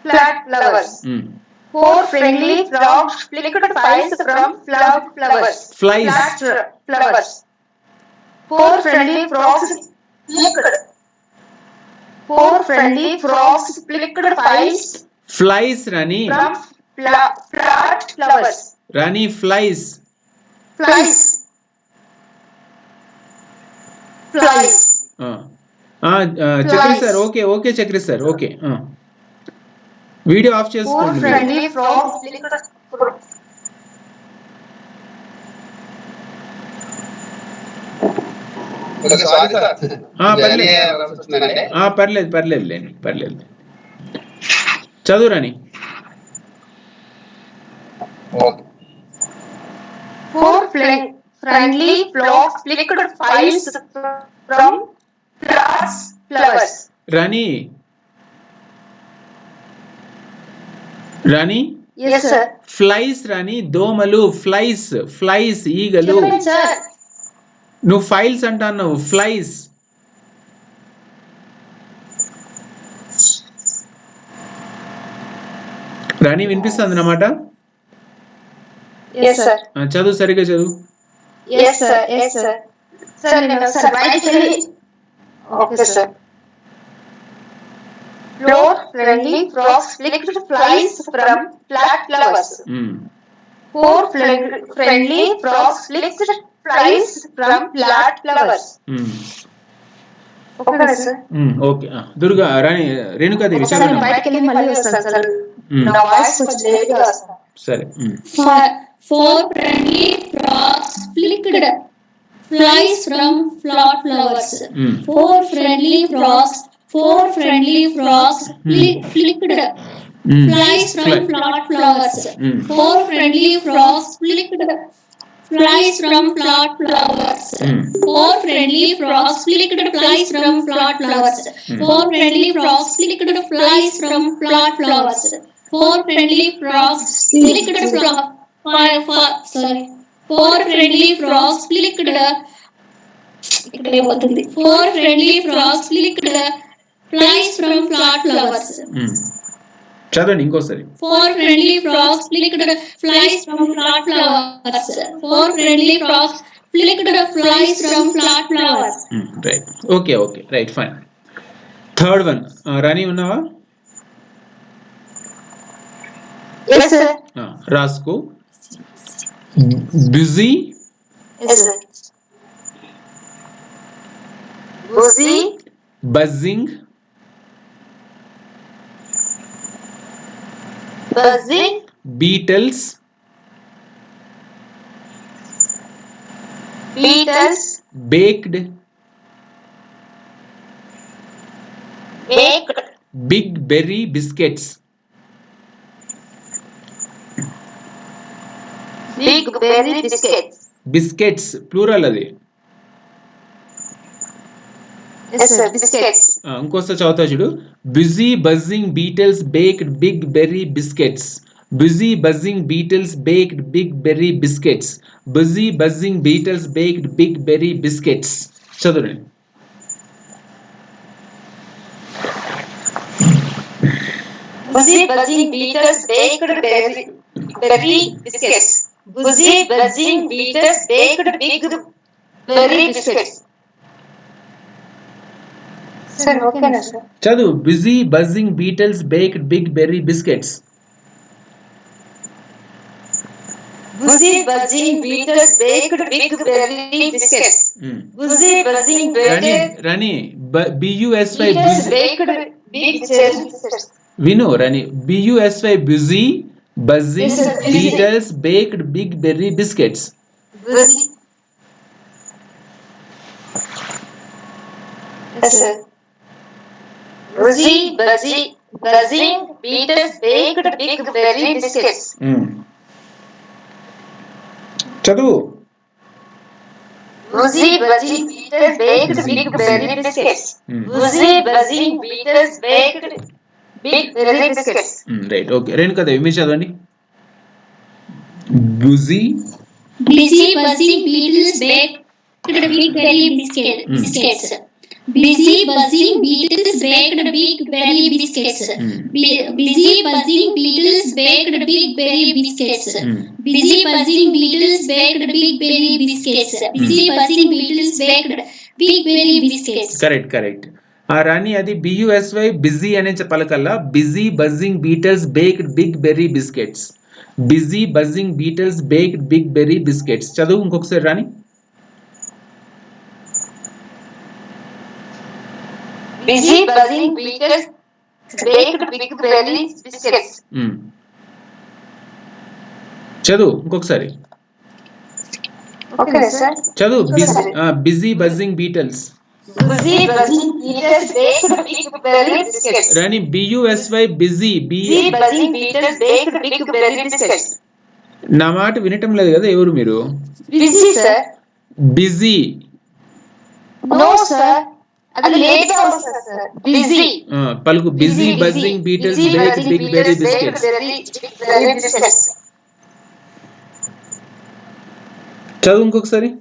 Flat flowers. 4 friendly frogs flicked flies from flat flowers. Flies. Flat flowers. 4 friendly frogs flicked. 4 friendly frogs flicked flies Flies, Rani. from flat flowers. Rani, flies. Flies. Chakri sir, okay okay Chakri sir, okay. Video of 4 చేసుకోండి. friendly frogs flicked. పర్లేదు. చదువురాని. 4 friendly flocks flicked files from plants flowers. Rani, Yes sir. Flies రాని, దోమలు, flies ఈగలు. చెప్పండి sir. నువ్వు files అంటున్నావు, flies. రాని వినిపిస్తుంది అన్నమాట. Yes sir. చదువు, సరిగ్గా చదువు. Yes sir. Yes sir. Sir నేను సార్ బయటికి వెళ్ళి. Okay sir. Floor friendly frogs flicked flies from plant flowers. Four friendly frogs flicked flies from plant flowers. Okay sir. Okay. Durga, Rani, Renukadevi చదవండి. బయటికి వెళ్ళి మళ్ళీ వస్తాను సార్. నా వాయిస్ కొంచెం లేట్గా వస్తాను. సరే. Four friendly frogs flicked flies from plant flowers. Four friendly frogs flicked flies from plant flowers. Four friendly frogs flicked flies from plant flowers. Four friendly frogs flicked flies from plant flowers. Four friendly frogs flicked flies from plant flowers. Four friendly frogs flicked Four friendly frogs flicked. Four friendly frogs flicked flies from plant flowers. చదవండి ఇంకోసారి. Four friendly frogs flicked flies from plant flowers. Four friendly frogs flicked flies from plant flowers. Right. Okay. Right. Fine. Third one. Rani, ఉన్నావా? Yes sir. రాసుకో. Busy. Yes sir. Busy. Buzzing. Beetles. Baked. Big berry biscuits. Big berry biscuits. Biscuits plural అది. Yes sir, biscuits. ఇంకోసారి చదువుతా చూడు. Busy buzzing beetles baked big berry biscuits. Busy buzzing beetles baked big berry biscuits. Busy buzzing beetles baked big berry biscuits. చదవండి. Busy buzzing beetles baked berry biscuits. Busy buzzing beetles baked big berry biscuits. Sir, okay na sir. చదువు. Busy buzzing beetles baked big berry biscuits. Busy buzzing beetles baked big berry biscuits. Busy buzzing beetles. Rani, busy baked big berry biscuits. విను Rani. busy busy buzzing beetles baked big berry biscuits. Busy. Yes sir. Busy buzzing beetles baked big berry biscuits. చదువు. Busy buzzing beetles baked big berry biscuits. Busy buzzing beetles baked big berry biscuits. Right. Okay. Renuka Devi మీరు చదవండి. Busy buzzing beetles baked big berry biscuits. Busy buzzing beetles baked big berry biscuits. Busy buzzing beetles baked big berry biscuits. Busy buzzing beetles baked big berry biscuits. Busy buzzing beetles baked big berry biscuits. Correct. రాణి, అది busy busy అనే పలకల్లా. Busy buzzing beetles baked big berry biscuits. Busy buzzing beetles baked big berry biscuits. చదువు ఇంకొకసారి రాణి. Busy buzzing beetles baked big berry biscuits. చదువు ఇంకొకసారి. Okay sir. చదువు. Busy buzzing beetles. Busy buzzing beetles baked big berry biscuits. Rani, busy busy buzzing beetles baked big berry biscuits. నా మాట వినటం లేదు కదా ఎవరు మీరు? Busy sir. Busy. No sir, late లేట్ గా వస్తుంది సార్. బిజీ. పలుకు. Busy buzzing Beatles bake big berry biscuits. చదువు ఇంకొకసారి.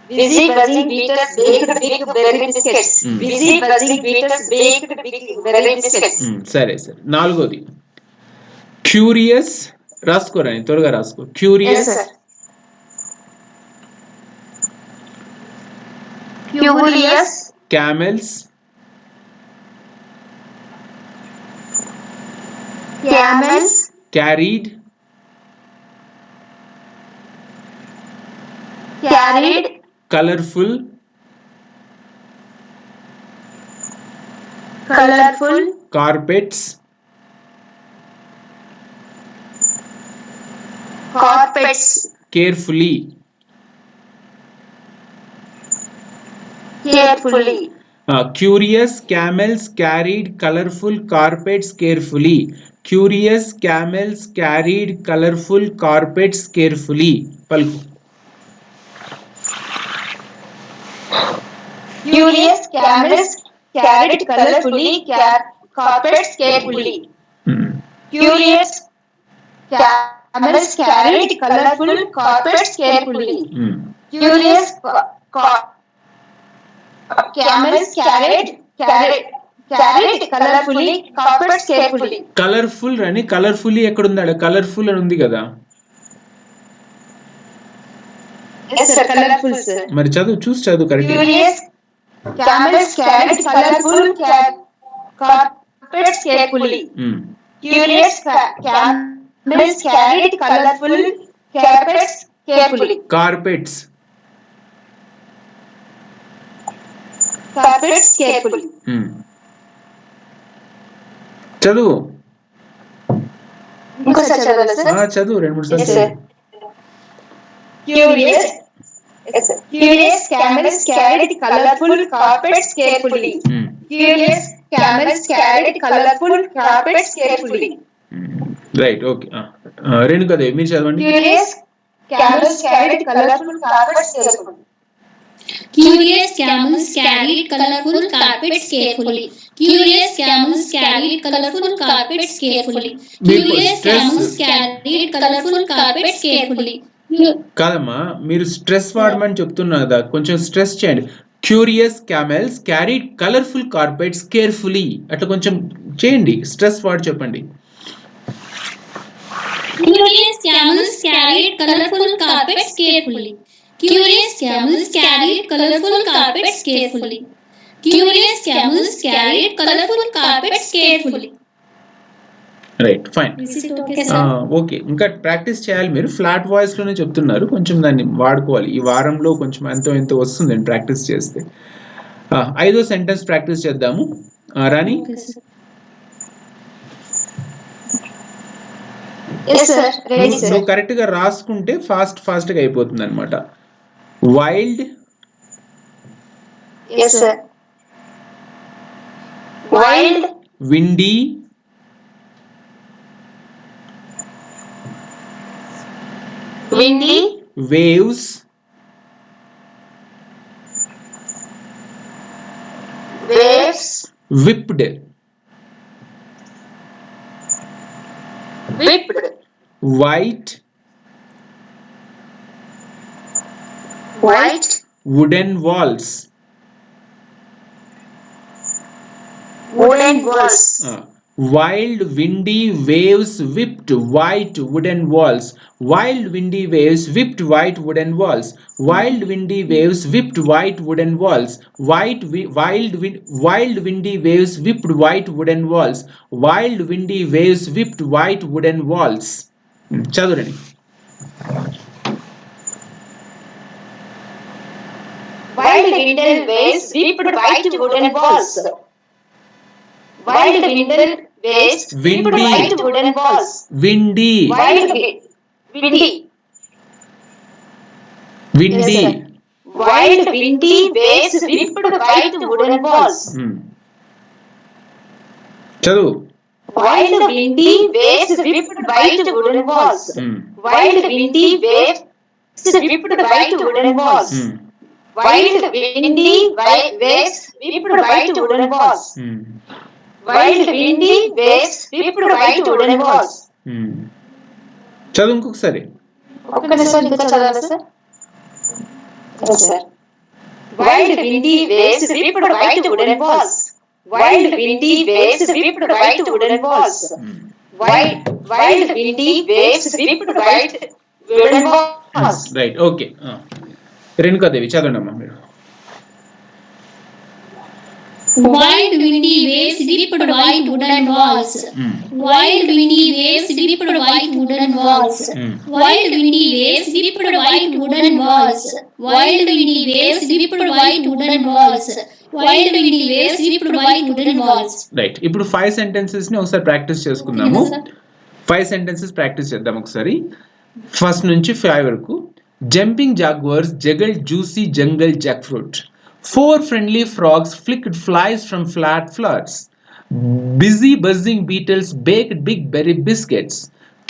Busy buzzing beaters baked big berry biscuits. Busy buzzing beaters baked big berry biscuits. సరే సరే. నాలుగోది క్యూరియస్. రాసుకోరాని త్వరగా రాసుకో. Curious. Curious. Camels. Camels. Carried. Carried. Colorful. Colorful. Carpets. Carpets. Carefully. Carefully. Curious. Camels carried colorful carpets carefully. Curious camels carried colorful carpets carefully. పలుకు. Curious camels carried colorfully carpets carefully. Curious camels carried colorful carpets carefully. Curious camels carried colorfully carpets carefully. Colourful అని colourfully ఎక్కడుందాడు? Colourful అని ఉంది కదా. Yes sir, colorful sir. మరి చదువు, చూసి చదువు correct. Curious camels carried colorful carpets carefully. Curious camels carried colorful carpets carefully. Carpets. Carpets carefully. చదువు. ఇంకోసారి చదవాలా సార్? చదువు, రెండు మూడు Yes సార్లు. sir. Curious camels carried colorful carpets carefully. Curious camels carried colorful carpets carefully. Right, okay. Renukadevi మీరు చదవండి. Curious camels carried colorful carpets carefully. Curious camels carried colorful carpets carefully. Curious camels carried colorful carpets carefully. Curious camels carried colorful carpets carefully. కాదమ్మా, మీరు stress వాడమని చెప్తున్నా కదా, కొంచెం stress చేయండి. Curious camels carried colourful carpets carefully, అట్లా కొంచెం చేయండి, స్ట్రెస్ వాడి చెప్పండి. Curious camels carried colorful carpets carefully. Curious camels carried colorful carpets carefully. Curious camels carried colorful carpets carefully. Right, fine. Is it okay, sir? Okay, ఇంకా practice చేయాలి. మీరు flat voice లోనే చెప్తున్నారు, కొంచెం దాన్ని వాడుకోవాలి. ఈ వారంలో కొంచెం ఎంతో వస్తుంది ప్రాక్టీస్ చేస్తే. 5వ సెంటెన్స్ ప్రాక్టీస్ చేద్దాము. రాణి. Okay, sir. Yes sir, ready sir. నువ్వు కరెక్ట్ గా రాసుకుంటే ఫాస్ట్ గా అయిపోతుంది అనమాట. Wild. Yes sir. Wild. Windy. Windy. Waves. Waves. Whipped. Whipped. White. White. Wooden walls. Wooden walls. Wild windy waves whipped white wooden walls. Wild windy waves whipped white wooden walls. Wild windy waves whipped white wooden walls. Wild windy waves whipped white wooden walls. Wild windy waves whipped white wooden walls. చదువురండి. Wild windy waves whipped white wooden walls. Wild windy waves whipped white wooden walls. Windy. Wild windy. Windy. Yes, wild windy waves whipped white wooden walls. చదువు. Wild windy waves whipped white wooden walls. Wild windy waves whipped white wooden walls. Wild windy waves whipped white wooden walls. Wild windy waves whipped white wooden walls. చదువు ఇంకొకసారి. Okay sir, ఇంకా చదవాలి sir. Sir wild windy waves whipped white wooden walls. Wild windy waves whipped white wooden walls. Wild windy waves whipped white wooden walls. Right, okay. Renuka Devi చదవండి అమ్మా మీరు. Wild windy waves whipped white wooden walls. Wild windy waves whipped white wooden walls. Wild windy waves whipped white wooden walls. Wild windy waves whipped white wooden walls. Wild windy waves whipped white wooden walls. Right, ఇప్పుడు 5 sentences ని ఒకసారి practice చేసుకుందాము. 5 sentences practice చేద్దాం ఒకసారి. First నుంచి 5 వరకు. Jumping Jaguars జగల్డ్ juicy jungle Jack fruit. 4 friendly frogs flicked flies from flat flowers. Busy buzzing beetles baked big berry biscuits.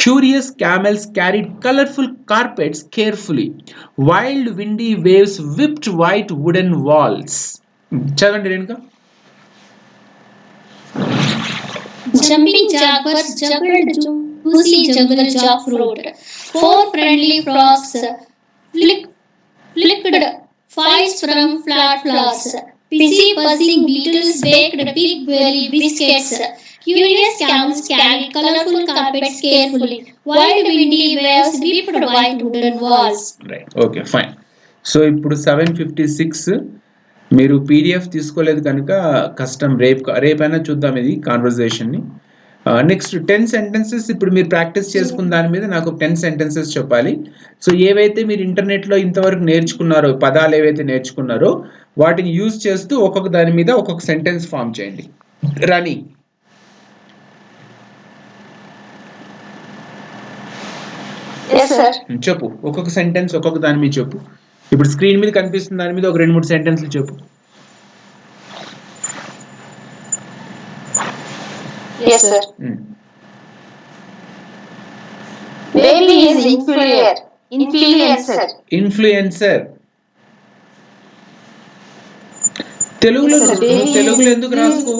Curious camels carried colorful carpets carefully. Wild windy waves whipped white wooden walls. చదవండి Renuka. Jumping jaguars juggled juicy jungle jackfruit. 4 friendly frogs flicked flies from flat flowers. Busy buzzing beetles baked big berry biscuits. Curious camels carried colorful carpets carefully. Wild windy waves whipped white wooden walls. Right. Okay, fine. So ఇప్పుడు 7:56 మీరు PDF తీసుకోలేదు కనుక కష్టం. రేపైనా చూద్దాం ఇది కాన్వర్జేషన్ని. Next 10 sentences ఇప్పుడు మీరు ప్రాక్టీస్ చేసుకున్న దాని మీద నాకు 10 సెంటెన్సెస్ చెప్పాలి. సో ఏవైతే మీరు ఇంటర్నెట్లో ఇంతవరకు నేర్చుకున్నారో, పదాలు ఏవైతే నేర్చుకున్నారో వాటిని యూజ్ చేస్తూ ఒక్కొక్క దాని మీద ఒక్కొక్క సెంటెన్స్ ఫామ్ చేయండి. రాణి. చెప్పు, ఒక్కొక్క సెంటెన్స్ ఒక్కొక్క దాని మీద చెప్పు. ఇప్పుడు స్క్రీన్ మీద కనిపిస్తున్న దాని మీద ఒక 2-3 సెంటెన్స్లు చెప్పు. Yes, sir. Baby is influencer. Influencer. తెలుగులో ఎందుకు రాసుకో?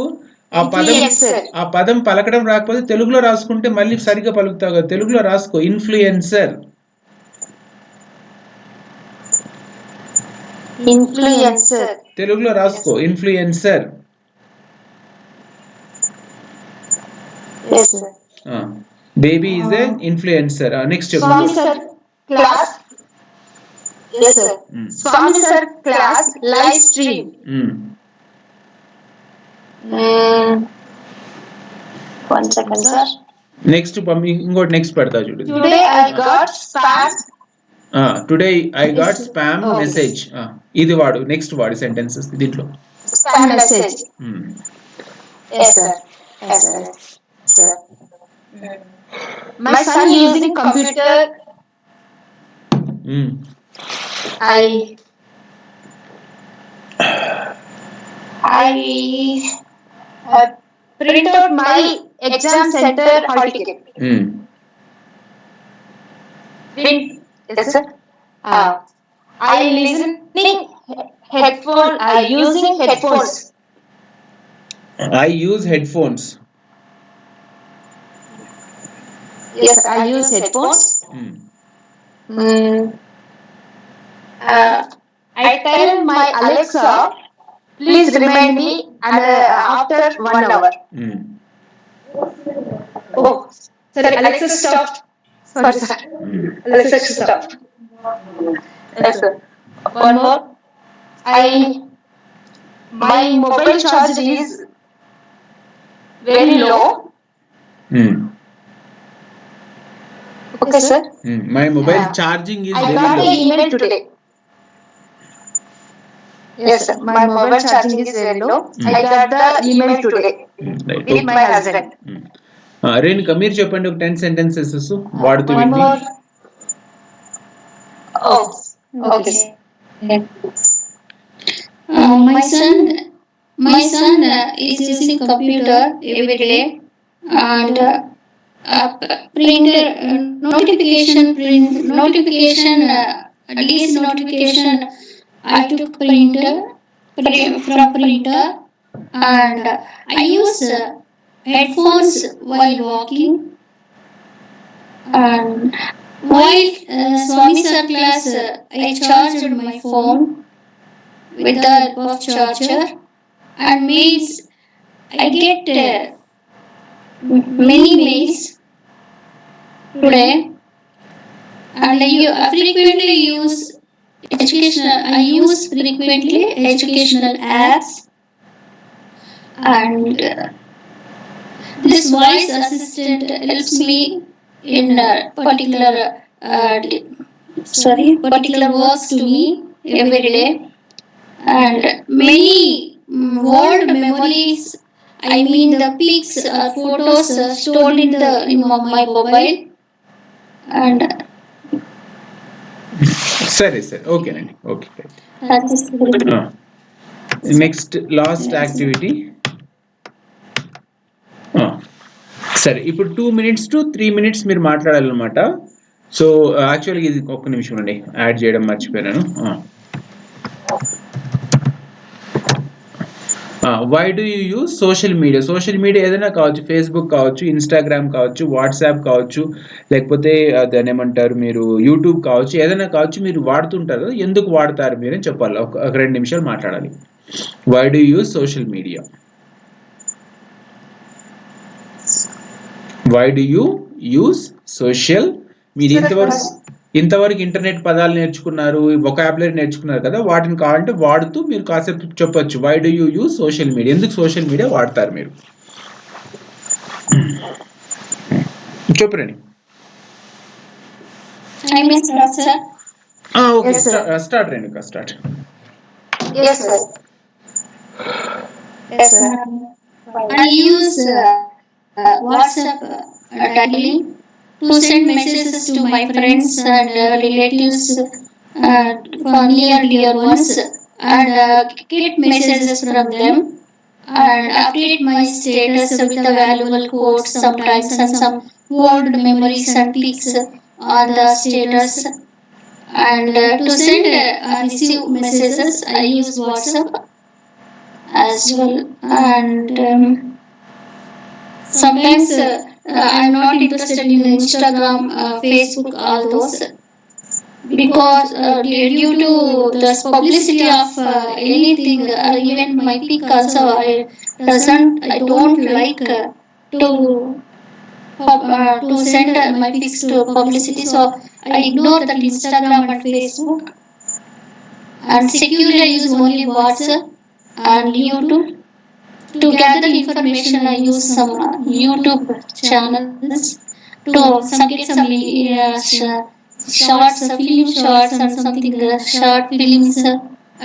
ఆ పదం పలకడం రాకపోతే తెలుగులో రాసుకుంటే మళ్ళీ సరిగ్గా పలుకుతావు కదా. తెలుగులో రాసుకో ఇన్ఫ్లుయెన్సర్. తెలుగులో రాసుకో influencer. Yes, sir. Baby is an influencer. Next chapter. Swami sir, class. Yes, sir. Swami sir, class live stream. One second, sir. Next, ఇంకోటి నెక్స్ట్ పెడతా చూడు. Today I got spam. Today I got spam message. ఇది వాడు, next వాడు sentences దీంట్లో. Spam message. Yes, sir. Yes, sir. Sir. My son using computer. I print out my exam center hall ticket. Print. Yes, sir. I listening headphone. I using headphones. I use headphones. Yes, I use headphones. I tell my Alexa, please remind me after 1 hour. Oh, sorry, Alexa stop. Sorry, sir. Alexa stop. Yes, sir. One more. My mobile charge is very low. Okay, sir. My mobile charging is very low. I got an email today. Yes, sir. My mobile charging is very low. I got the email today with my husband. Renuka మీరు చెప్పండి ఒక 10 sentences వాడుతూ విని. Oh, okay. My son is using computer every day. and printer notification DC notification. I took from printer, and I use headphones while walking. And while Swami sir class, I charged my phone with the help of charger, and mails. I get many mails today, and I frequently use educational. I use frequently educational apps, and this voice assistant helps me in particular works to me every day, and many old memories. I mean the pics or photos stored in my mobile, and సరే సరే ఓకేనండి okay that is good. Next last activity సరే ఇప్పుడు 2 minutes to 3 minutes మీరు మాట్లాడాలన్నమాట. So యాక్చువల్గా ఇది ఒక్క నిమిషం అండి, యాడ్ చేయడం మర్చిపోయాను. Why do you use social media? Social media ఏదైనా కావచ్చు, ఫేస్బుక్ కావచ్చు, ఇన్స్టాగ్రామ్ కావచ్చు, వాట్సాప్ కావచ్చు, లేకపోతే దాన్ని ఏమంటారు మీరు యూట్యూబ్ కావచ్చు, ఏదైనా కావచ్చు, మీరు వాడుతుంటారు. ఎందుకు వాడతారు మీరు అని చెప్పాలి. ఒక 2 నిమిషాలు మాట్లాడాలి. Why do use social media? Why do you use social media? ఇంతవరకు ఇంటర్నెట్ పదాలు నేర్చుకున్నారు, వొకాబులరీ నేర్చుకున్నారు కదా, వాటిని కావాలంటే వాడుతూ మీరు కాసేపు చెప్పొచ్చు. Why do you use social media? ఎందుకు సోషల్ మీడియా వాడతారు మీరు? చెప్పండి. Okay, start Renuka, start. Yes, sir. Yes, sir. I use WhatsApp daily to send messages to my friends and relatives, for near dear ones, and get messages from them, and update my status with the valuable quotes sometimes, and some old memories and pics on the status. And to send or receive messages, I use WhatsApp as well. And sometimes I'm not interested in Instagram, Facebook, all those, because due to the publicity of anything, even my pic also, I don't like to send my pics to publicity, so I ignore that Instagram and Facebook, and securely I use only WhatsApp and YouTube. To gather information, I use some YouTube channels to get some shorts, film shorts, and something short films,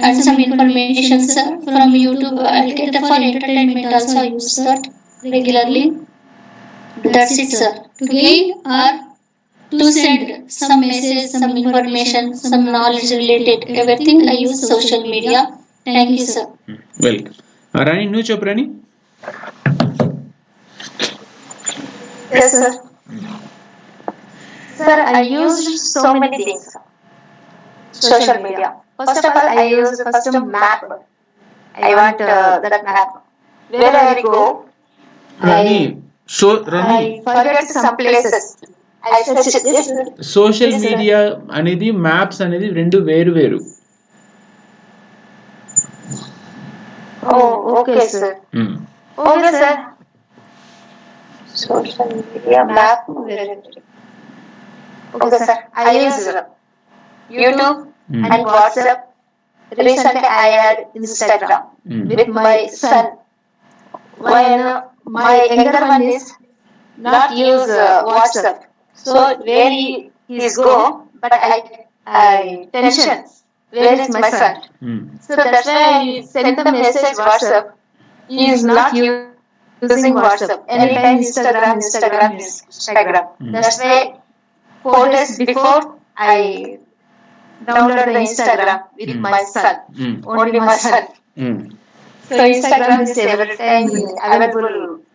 and some information from YouTube. I'll get for entertainment also. I use that regularly. That's it, sir. To gain or to send some message, some information, some knowledge related, everything I use social media. Thank you, sir. Welcome. Rani, నువ్వు చెప్పు Rani. Yes, sir. Sir, I use so many things. Social media. First of all, I use first map. I want that map. Wherever I go, Rani, Rani, I forget some places. I search this. Social media అనేది maps అనేది రెండు వేరు వేరు. Oh, okay, sir. Okay, sir. Social media map. Okay, sir. I use YouTube and WhatsApp. Recently, I had Instagram with my son. When my younger one is not use WhatsApp, so where he is go, but I tension. Where is my son? So that's why I send the message WhatsApp. He is not using WhatsApp. Anytime Instagram. That's why 4 days before I download the Instagram with my son. Only my son. So Instagram is every time available,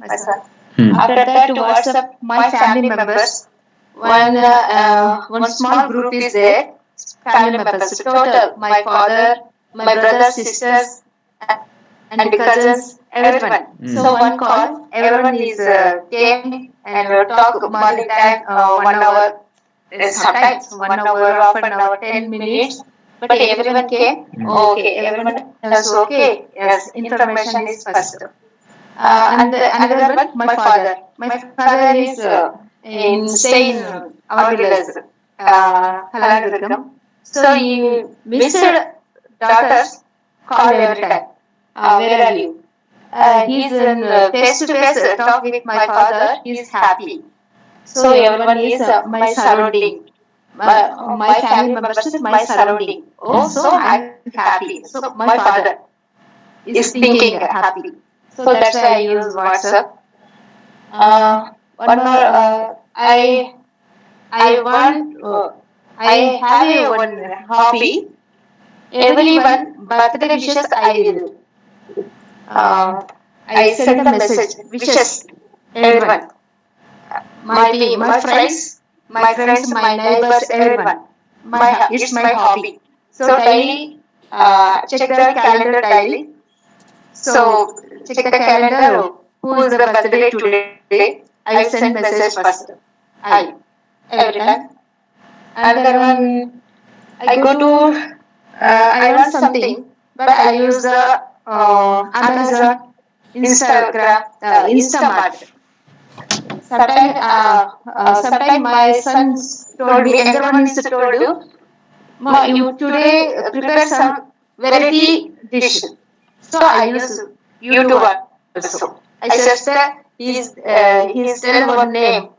my son. After that, to WhatsApp my family members. One small group is there. Family members total. My father, my brothers, sisters, and cousins, everyone. So one call, everyone is came and talk morning time 1 hour, sometimes 1 hour, half an hour, 10 minutes. But everyone came. Okay, everyone else okay. Yes, information is first. And another one, my father. My father is in stay in our village, Kalanadurgam. So he missed daughters call every time. Where are you? He's in face to face talk with my father. He's happy. So everyone is my surrounding. My family members is my surrounding. Oh, so I'm happy. So my father is thinking happy. So that's why I use WhatsApp. One more, I want, I have a one hobby. Everyone birthday wishes I will. I send the message wishes everyone. My friends, my neighbors, everyone. It's my hobby. So daily, check the calendar daily. So check the calendar. Who is the birthday today? I will send message first. I every time. Another one, I go to. I want something, but I use the Amazon, Instagram, Instamart. Sometimes my son told me, younger one is told you, you today prepare some variety dish. So I use YouTube also. I search he's tell one name.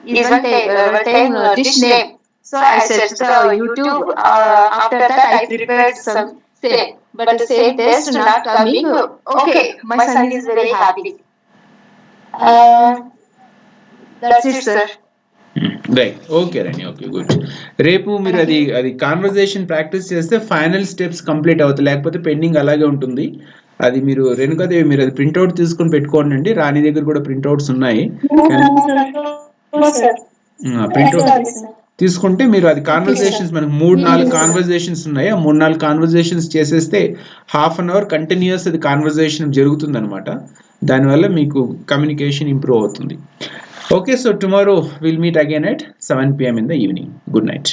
Is one time dish name. So I searched the YouTube. After that I prepared some same, but the same taste not coming. Okay, my son is very happy. That's it, sir. Right okay రండి okay good రేపు మీరు అది conversation practice చేస్తే final steps complete అవుతాయి లేకపోతే pending అలాగే ఉంటుంది అది మీరు రేణుకాదేవి మీరు అది ప్రింట్అవుట్ తీసుకుని పెట్టుకోండి రాణి దగ్గర కూడా ప్రింట్అవుట్స్ ఉన్నాయి ప్రింట్అవుట్ తీసుకుంటే మీరు అది కాన్వర్జేషన్స్ మనకు 3-4 కాన్వర్జేషన్స్ ఉన్నాయి ఆ 3-4 కాన్వర్జేషన్స్ చేసేస్తే హాఫ్ అన్ అవర్ కంటిన్యూస్ అది కాన్వర్జేషన్ జరుగుతుంది అనమాట దానివల్ల మీకు కమ్యూనికేషన్ ఇంప్రూవ్ అవుతుంది Okay, so tomorrow we'll meet again at 7 p.m. in the evening. Good night.